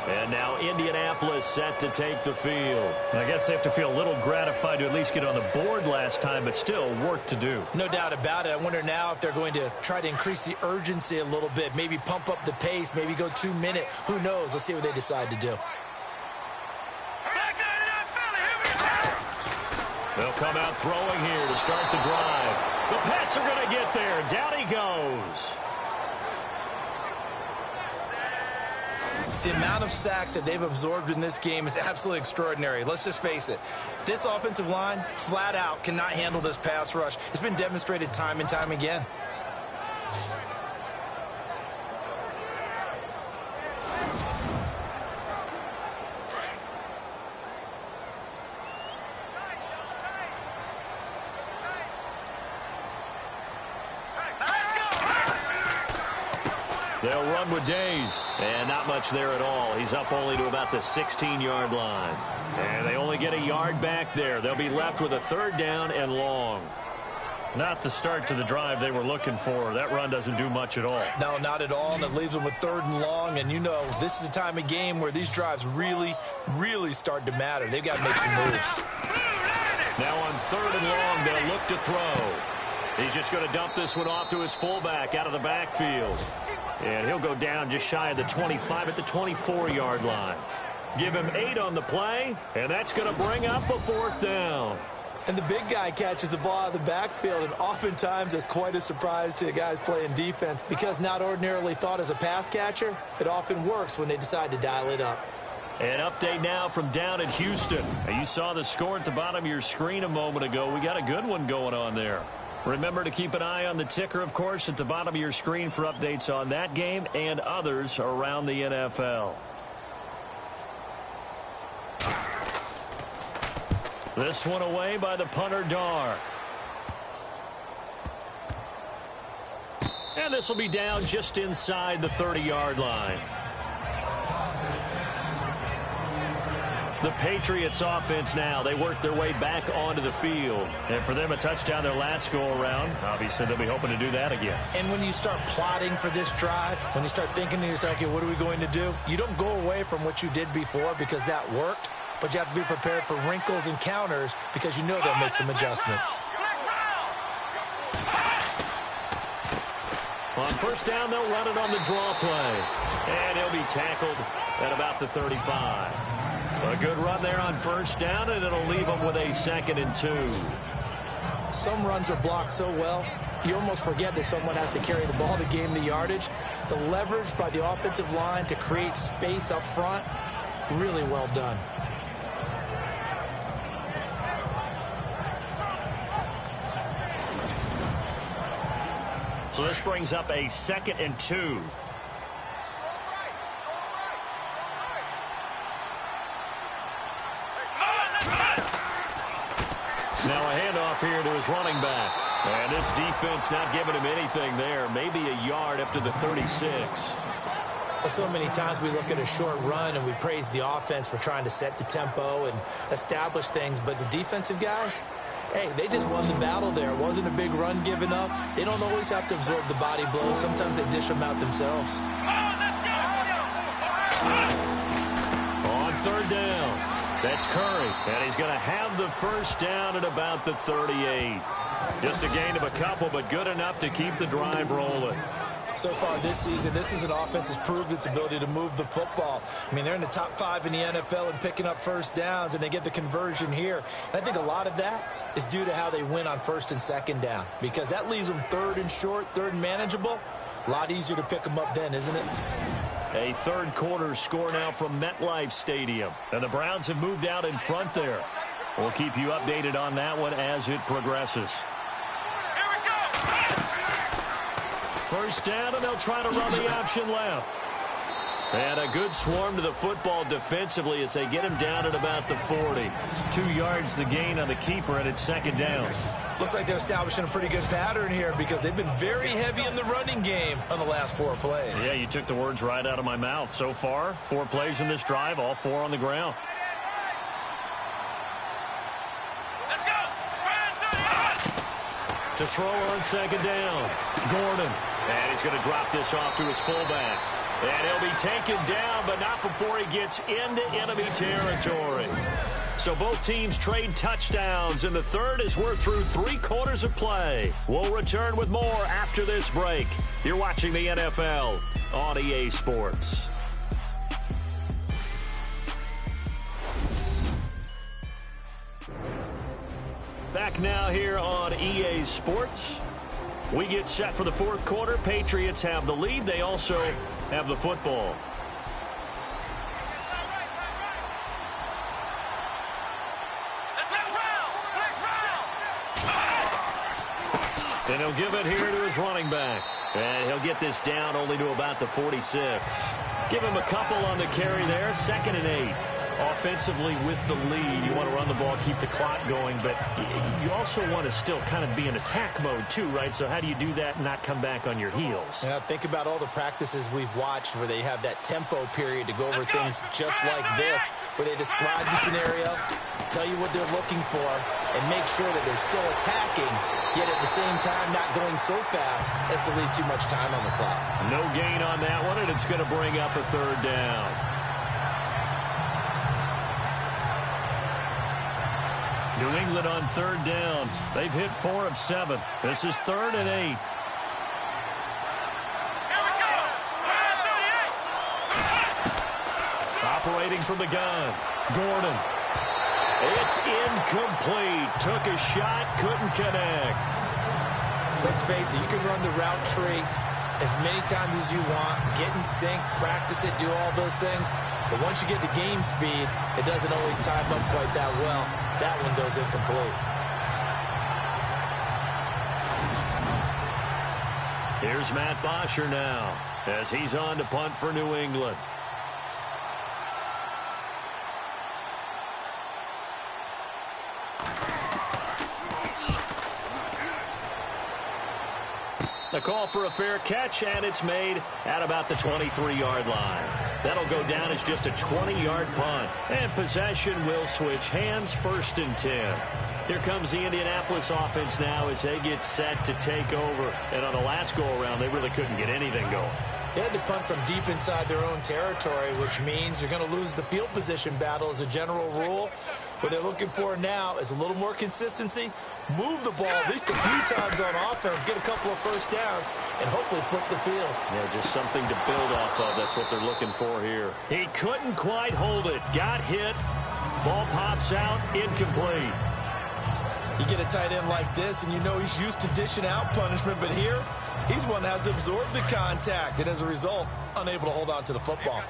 And now Indianapolis set to take the field. I guess they have to feel a little gratified to at least get on the board last time, but still work to do. No doubt about it. I wonder now if they're going to try to increase the urgency a little bit, maybe pump up the pace, maybe go 2-minute. Who knows? Let's see what they decide to do. They'll come out throwing here to start the drive. The Pats are going to get there. Down he goes. The amount of sacks that they've absorbed in this game is absolutely extraordinary. Let's just face it. This offensive line, flat out, cannot handle this pass rush. It's been demonstrated time and time again. They'll run with Days, and not much there at all. He's up only to about the 16-yard line. And they only get a yard back there. They'll be left with a third down and long. Not the start to the drive they were looking for. That run doesn't do much at all. No, not at all, and it leaves them with third and long. And you know, this is the time of game where these drives really, really start to matter. They've got to make some moves. Now on third and long, they'll look to throw. He's just going to dump this one off to his fullback out of the backfield. And he'll go down just shy of the 25 at the 24-yard line. Give him 8 on the play, and that's going to bring up a fourth down. And the big guy catches the ball out of the backfield, and oftentimes it's quite a surprise to guys playing defense because not ordinarily thought as a pass catcher, it often works when they decide to dial it up. An update now from down in Houston. You saw the score at the bottom of your screen a moment ago. We got a good one going on there. Remember to keep an eye on the ticker, of course, at the bottom of your screen for updates on that game and others around the NFL. This one away by the punter, Dar. And this will be down just inside the 30-yard line. The Patriots offense now, they work their way back onto the field. And for them, a touchdown their last go-around. Obviously, they'll be hoping to do that again. And when you start plotting for this drive, when you start thinking to yourself, okay, what are we going to do? You don't go away from what you did before because that worked. but you have to be prepared for wrinkles and counters because you know they'll make some adjustments. On first down, they'll run it on the draw play. And he'll be tackled at about the 35. A good run there on first down, and it'll leave them with a 2nd and 2. Some runs are blocked so well, you almost forget that someone has to carry the ball to gain the yardage. The leverage by the offensive line to create space up front, really well done. So this brings up a 2nd and 2. Now a handoff here to his running back. And this defense not giving him anything there. Maybe a yard up to the 36. Well, so many times we look at a short run and we praise the offense for trying to set the tempo and establish things. But the defensive guys, hey, they just won the battle there. It wasn't a big run given up. They don't always have to absorb the body blows. Sometimes they dish them out themselves. On third down. That's Curry, and he's going to have the first down at about the 38. Just a gain of a couple, but good enough to keep the drive rolling. So far this season, this is an offense that's proved its ability to move the football. I mean, they're in the top 5 in the NFL in picking up first downs, and they get the conversion here. And I think a lot of that is due to how they win on first and second down, because that leaves them 3rd and short, 3rd and manageable. A lot easier to pick them up then, isn't it? A third quarter score now from MetLife Stadium. And the Browns have moved out in front there. We'll keep you updated on that one as it progresses. Here we go. First down, and they'll try to run the option left. And a good swarm to the football defensively as they get him down at about the 40. 2 yards the gain on the keeper, and it's 2nd down. Looks like they're establishing a pretty good pattern here because they've been very heavy in the running game on the last 4 plays. Yeah, you took the words right out of my mouth. So far, 4 plays in this drive, all 4 on the ground. Let's go. To throw on 2nd down, Gordon. And he's going to drop this off to his fullback. And he'll be taken down, but not before he gets into enemy territory. So both teams trade touchdowns, and the third as we're through 3 quarters of play. We'll return with more after this break. You're watching the NFL on EA Sports. Back now here on EA Sports. We get set for the 4th quarter. Patriots have the lead. They also have the football. And he'll give it here to his running back. And he'll get this down only to about the 46. Give him a couple on the carry there. 2nd and 8. Offensively with the lead, you want to run the ball, keep the clock going, but you also want to still kind of be in attack mode too, right? So how do you do that and not come back on your heels? Yeah, think about all the practices we've watched where they have that tempo period to go over things just like this, where they describe the scenario, tell you what they're looking for, and make sure that they're still attacking, yet at the same time not going so fast as to leave too much time on the clock. No gain on that one, and it's going to bring up a 3rd down. New England on 3rd down. They've hit 4 of 7. This is 3rd and 8. Operating from the gun. Gordon. It's incomplete. Took a shot, couldn't connect. Let's face it, you can run the route tree as many times as you want, get in sync, practice it, do all those things. But once you get to game speed, it doesn't always time up quite that well. That one goes incomplete. Here's Matt Bosher now as he's on to punt for New England. The call for a fair catch, and it's made at about the 23-yard line. That'll go down as just a 20-yard punt. And possession will switch hands, 1st and 10. Here comes the Indianapolis offense now as they get set to take over. And on the last go-around, they really couldn't get anything going. They had to punt from deep inside their own territory, which means you're going to lose the field position battle as a general rule. What they're looking for now is a little more consistency, move the ball at least a few times on offense, get a couple of first downs, and hopefully flip the field. Yeah, just something to build off of. That's what they're looking for here. He couldn't quite hold it. Got hit. Ball pops out. Incomplete. You get a tight end like this, and you know he's used to dishing out punishment, but here, he's one that has to absorb the contact, and as a result, unable to hold on to the football.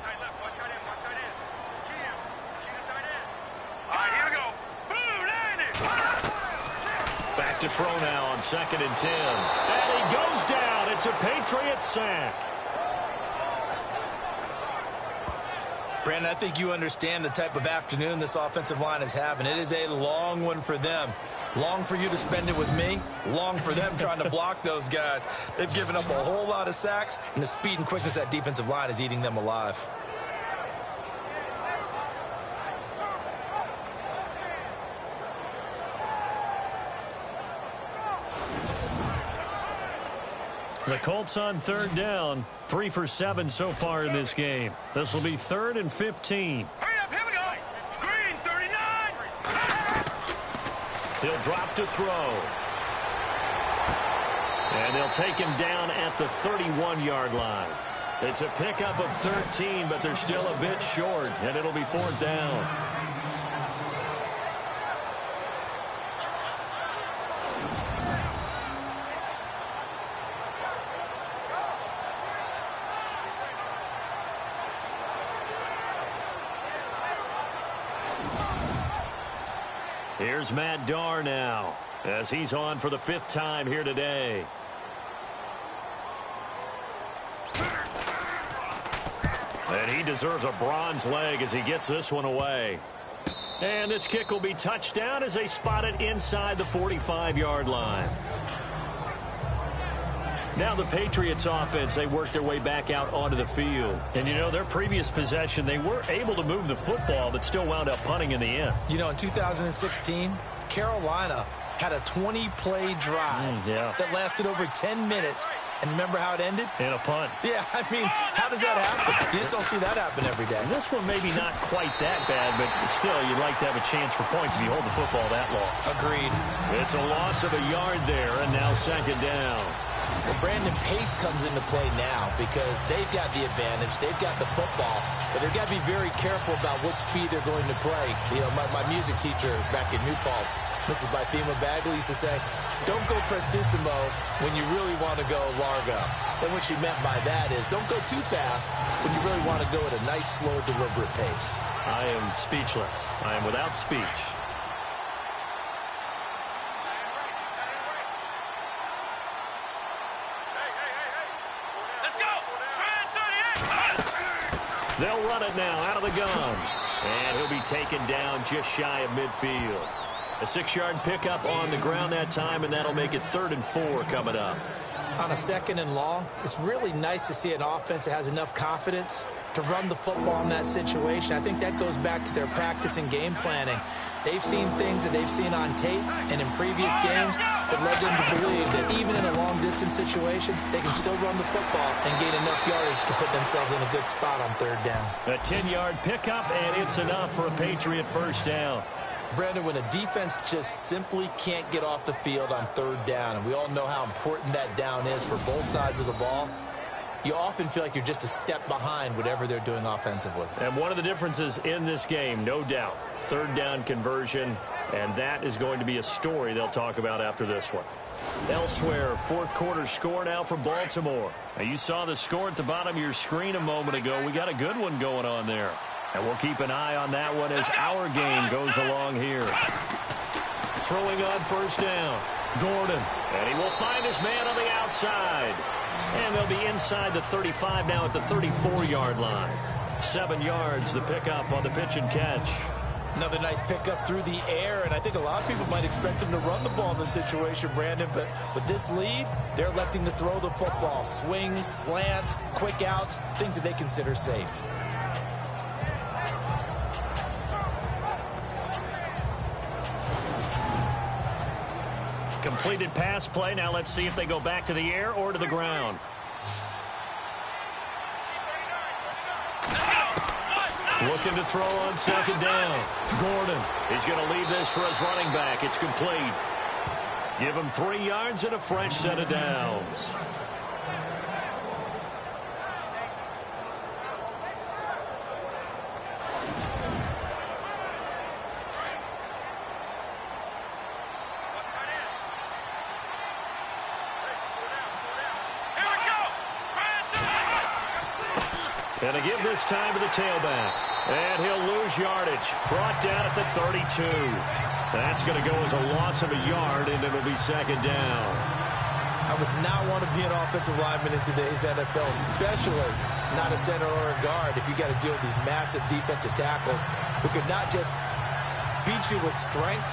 Back to throw now on 2nd and 10. And he goes down. It's a Patriots sack. Brandon, I think you understand the type of afternoon this offensive line is having. It is a long one for them. Long for you to spend it with me. Long for them trying to block those guys. They've given up a whole lot of sacks, and the speed and quickness of that defensive line is eating them alive. The Colts on 3rd down. 3 for 7 so far in this game. This will be 3rd and 15. Hurry up, here we go. Green, 39. He'll drop to throw. And they'll take him down at the 31-yard line. It's a pickup of 13, but they're still a bit short, and it'll be 4th down. Here's Matt Darr now, as he's on for the 5th time here today. And he deserves a bronze leg as he gets this one away. And this kick will be touchdown as they spot it inside the 45-yard line. Now the Patriots offense, they work their way back out onto the field. And, you know, their previous possession, they were able to move the football, but still wound up punting in the end. You know, in 2016, Carolina had a 20-play drive that lasted over 10 minutes. And remember how it ended? In a punt. Yeah, I mean, how does that happen? You just don't see that happen every day. This one maybe not quite that bad, but still, you'd like to have a chance for points if you hold the football that long. Agreed. It's a loss of a yard there, and now 2nd down. Well, Brandon, pace comes into play now because they've got the advantage. They've got the football, but they've got to be very careful about what speed they're going to play. You know, my music teacher back in New Paltz, Mrs. Bythema Bagley, used to say, don't go prestissimo when you really want to go largo. And what she meant by that is don't go too fast when you really want to go at a nice, slow, deliberate pace. I am speechless. I am without speech. They'll run it now out of the gun. And he'll be taken down just shy of midfield. A 6-yard pickup on the ground that time, and that'll make it 3rd and 4 coming up. On a 2nd and long, it's really nice to see an offense that has enough confidence to run the football in that situation. I think that goes back to their practice and game planning. They've seen things that they've seen on tape and in previous games that led them to believe that even in a long-distance situation, they can still run the football and gain enough yardage to put themselves in a good spot on 3rd down. A 10-yard pickup, and it's enough for a Patriot 1st down. Brandon, when a defense just simply can't get off the field on 3rd down, and we all know how important that down is for both sides of the ball, you often feel like you're just a step behind whatever they're doing offensively. And one of the differences in this game, no doubt, 3rd down conversion, and that is going to be a story they'll talk about after this one. Elsewhere, 4th quarter score now from Baltimore. Now, you saw the score at the bottom of your screen a moment ago. We got a good one going on there. And we'll keep an eye on that one as our game goes along here. Throwing on 1st down, Gordon. And he will find his man on the outside. And they'll be inside the 35 now at the 34-yard line. 7 yards, the pickup on the pitch and catch. Another nice pickup through the air, and I think a lot of people might expect them to run the ball in this situation, Brandon, but with this lead, they're electing to throw the football. Swings, slants, quick outs, things that they consider safe. Completed pass play. Now let's see if they go back to the air or to the ground. Looking to throw on second down. Gordon. He's going to leave this for his running back. It's complete. Give him 3 yards and a fresh set of downs. And to give this time to the tailback. And he'll lose yardage. Brought down at the 32. That's going to go as a loss of a yard, and it'll be second down. I would not want to be an offensive lineman in today's NFL, especially not a center or a guard, if you got to deal with these massive defensive tackles who could not just beat you with strength,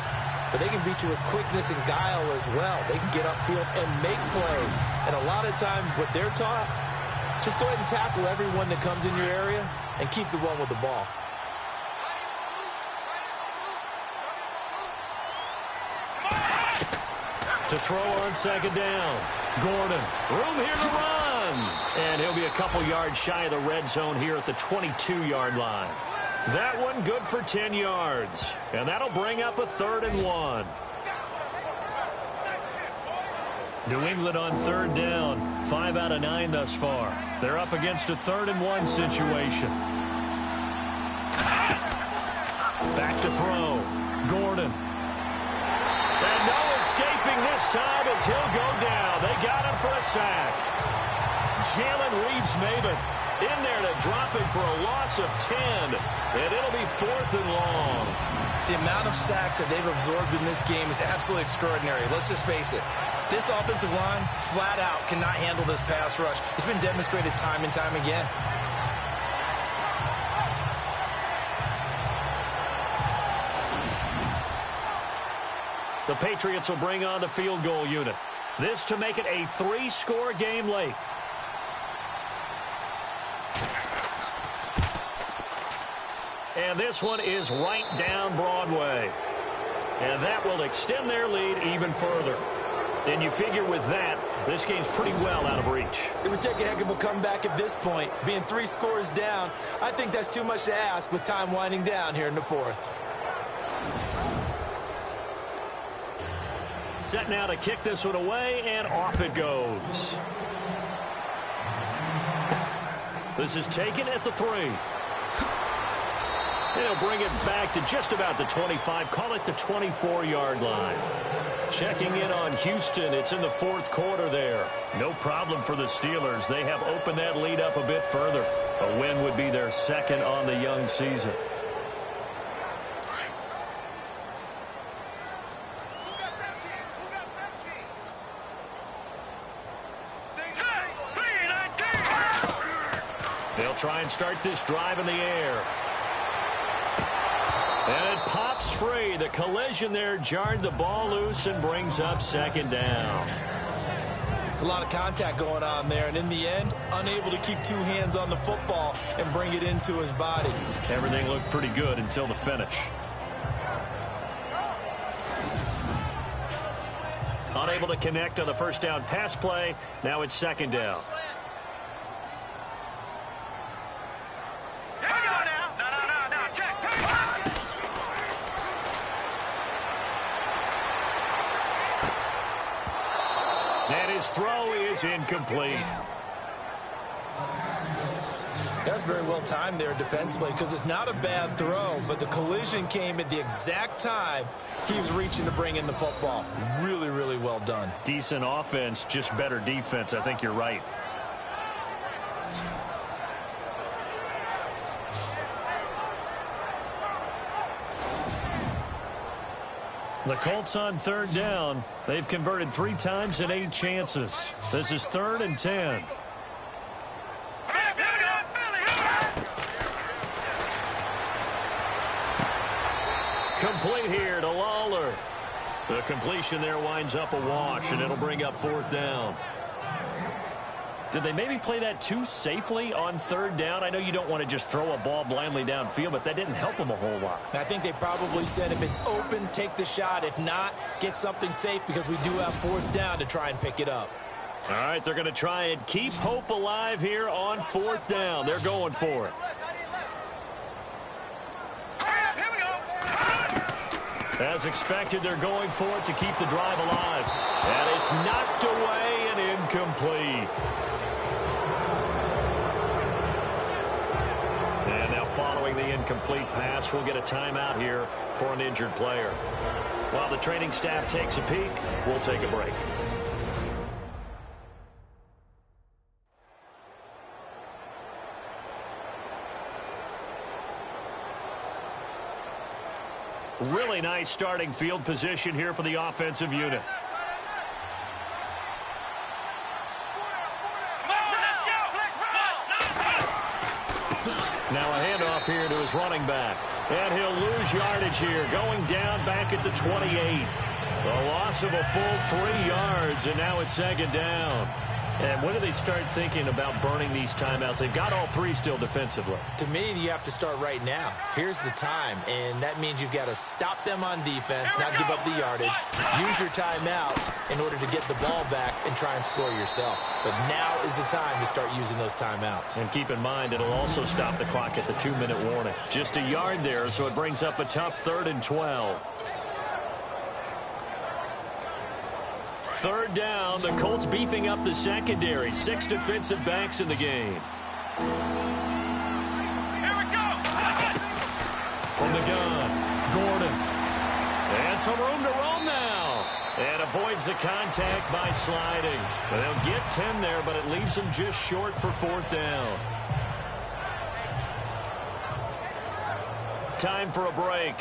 but they can beat you with quickness and guile as well. They can get upfield and make plays. And a lot of times what they're taught, just go ahead and tackle everyone that comes in your area and keep the one with the ball. To throw on second down. Gordon, room here to run. And he'll be a couple yards shy of the red zone here at the 22-yard line. That one good for 10 yards. And that'll bring up a 3rd and 1. New England on 3rd down. 5 out of 9 thus far. They're up against a 3rd and 1 situation. Back to throw. Gordon. And no escaping this time as he'll go down. They got him for a sack. Jalen Reeves-Maybin in there to drop him for a loss of 10. And it'll be 4th and long. The amount of sacks that they've absorbed in this game is absolutely extraordinary. Let's just face it. This offensive line, flat out, cannot handle this pass rush. It's been demonstrated time and time again. The Patriots will bring on the field goal unit. This to make it a 3-score game late. And this one is right down Broadway. And that will extend their lead even further. And you figure with that, this game's pretty well out of reach. It would take a heck of a comeback at this point. Being 3 scores down, I think that's too much to ask with time winding down here in the 4th. Set now to kick this one away, and off it goes. This is taken at the 3. They'll bring it back to just about the 25, call it the 24-yard line. Checking in on Houston, it's in the 4th quarter there. No problem for the Steelers. They have opened that lead up a bit further. A win would be their 2nd on the young season. They'll try and start this drive in the air. And it pops free. The collision there jarred the ball loose and brings up 2nd down. It's a lot of contact going on there, and in the end, unable to keep 2 hands on the football and bring it into his body. Everything looked pretty good until the finish. Unable to connect on the first down pass play. Now it's 2nd down. And his throw is incomplete. That's very well timed there defensively, because it's not a bad throw, but the collision came at the exact time he was reaching to bring in the football. Really, really well done. Decent offense, just better defense. I think you're right. The Colts on 3rd down. They've converted 3 times in 8 chances. This is 3rd and 10. Complete here to Lawler. The completion there winds up a wash, and it'll bring up 4th down. Did they maybe play that too safely on 3rd down? I know you don't want to just throw a ball blindly downfield, but that didn't help them a whole lot. I think they probably said if it's open, take the shot. If not, get something safe, because we do have 4th down to try and pick it up. All right, they're going to try and keep hope alive here on 4th down. They're going for it. As expected, they're going for it to keep the drive alive. And it's knocked away and incomplete. And now following the incomplete pass, we'll get a timeout here for an injured player. While the training staff takes a peek, we'll take a break. Really nice starting field position here for the offensive unit. Now a handoff here to his running back. And he'll lose yardage here, going down back at the 28. The loss of a full 3 yards, and now it's second down. And when do they start thinking about burning these timeouts? They've got all 3 still defensively. To me, you have to start right now. Here's the time, and that means you've got to stop them on defense, not give up the yardage. Use your timeouts in order to get the ball back and try and score yourself. But now is the time to start using those timeouts. And keep in mind, it'll also stop the clock at the 2-minute warning. Just a yard there, so it brings up a tough 3rd and 12. 3rd down, the Colts beefing up the secondary. 6 defensive backs in the game. Here we go. From the gun, Gordon. And some room to roam now. And avoids the contact by sliding. They'll get 10 there, but it leaves them just short for 4th down. Time for a break.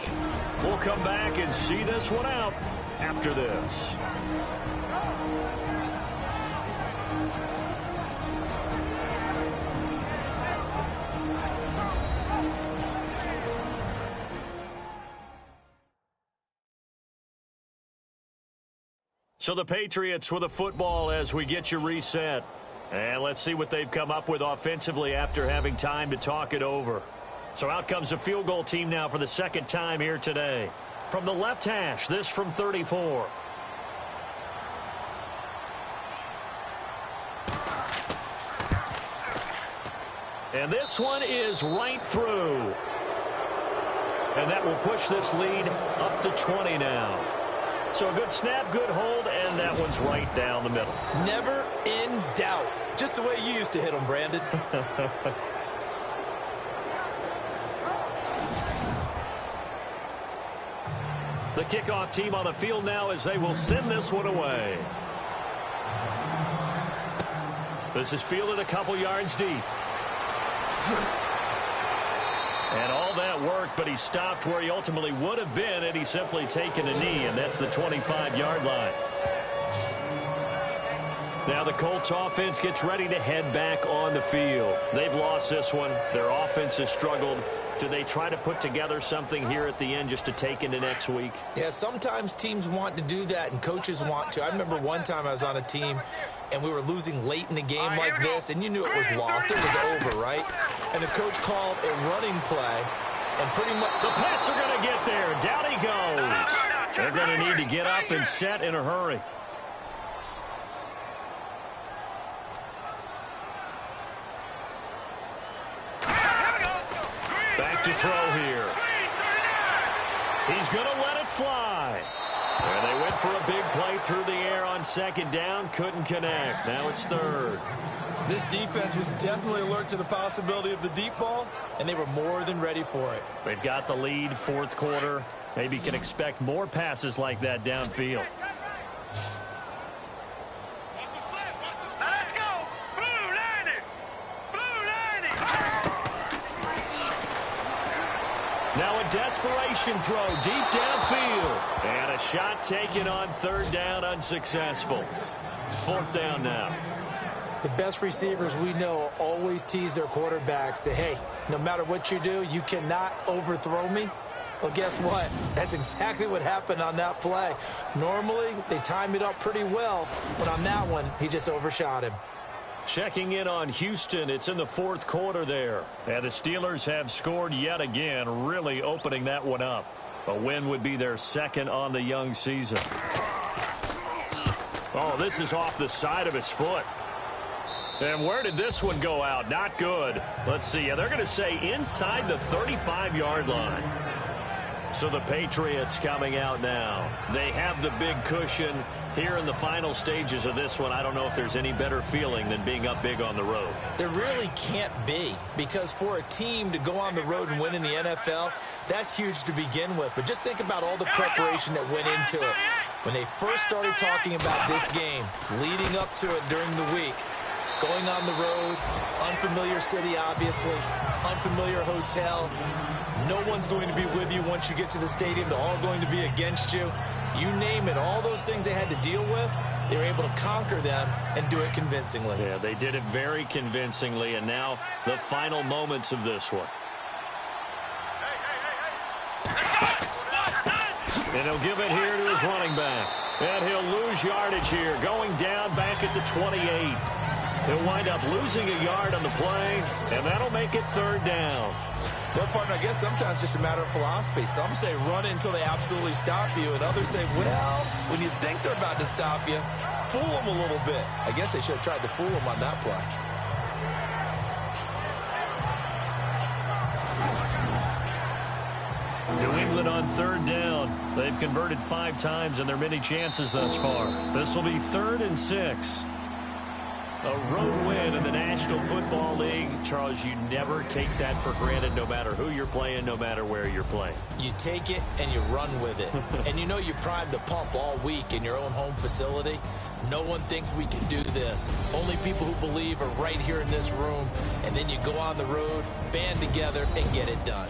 We'll come back and see this one out after this. So the Patriots with a football as we get you reset. And let's see what they've come up with offensively after having time to talk it over. So out comes a field goal team now for the 2nd time here today. From the left hash, this from 34. And this one is right through. And that will push this lead up to 20 now. So a good snap, good hold, and that one's right down the middle. Never in doubt. Just the way you used to hit them, Brandon. The kickoff team on the field now as they will send this one away. This is fielded a couple yards deep. And all that worked, but he stopped where he ultimately would have been had he simply taken a knee, and that's the 25-yard line. Now the Colts offense gets ready to head back on the field. They've lost this one. Their offense has struggled. Do they try to put together something here at the end just to take into next week? Yeah, sometimes teams want to do that and coaches want to. I remember one time I was on a team and we were losing late in the game like this, and you knew it was lost. It was over, right? And the coach called a running play, and pretty much the Pats are going to get there. Down he goes. They're going to need to get up and set in a hurry. Back to throw here. He's going to let it fly. And they went for a big play through the air on 2nd down. Couldn't connect. Now it's 3rd. This defense was definitely alert to the possibility of the deep ball, and they were more than ready for it. They've got the lead, 4th quarter. Maybe can expect more passes like that downfield. Let's go. Blue 90. Blue 90. Now a desperation throw deep downfield. And a shot taken on 3rd down, unsuccessful. 4th down now. The best receivers we know always tease their quarterbacks that, hey, no matter what you do, you cannot overthrow me. Well, guess what? That's exactly what happened on that play. Normally, they time it up pretty well, but on that one, he just overshot him. Checking in on Houston. It's in the 4th quarter there. And the Steelers have scored yet again, really opening that one up. A win would be their 2nd on the young season. Oh, this is off the side of his foot. And where did this one go out? Not good. Let's see. They're going to say inside the 35-yard line. So the Patriots coming out now. They have the big cushion here in the final stages of this one. I don't know if there's any better feeling than being up big on the road. There really can't be, because for a team to go on the road and win in the NFL, that's huge to begin with. But just think about all the preparation that went into it. When they first started talking about this game, leading up to it during the week, going on the road, unfamiliar city, obviously, unfamiliar hotel. No one's going to be with you once you get to the stadium. They're all going to be against you. You name it, all those things they had to deal with, they were able to conquer them and do it convincingly. Yeah, they did it very convincingly, and now the final moments of this one. And he'll give it here to his running back. And he'll lose yardage here, going down back at the 28. He'll wind up losing a yard on the play, and that'll make it 3rd down. Well, partner, I guess sometimes it's just a matter of philosophy. Some say run it until they absolutely stop you, and others say, well, when you think they're about to stop you, fool them a little bit. I guess they should have tried to fool them on that play. New England on 3rd down. They've converted 5 times in their many chances thus far. This will be 3rd and 6. A road win in the National Football League. Charles, you never take that for granted, no matter who you're playing, no matter where you're playing. You take it and you run with it. And you know you primed the pump all week in your own home facility. No one thinks we can do this. Only people who believe are right here in this room. And then you go on the road, band together, and get it done.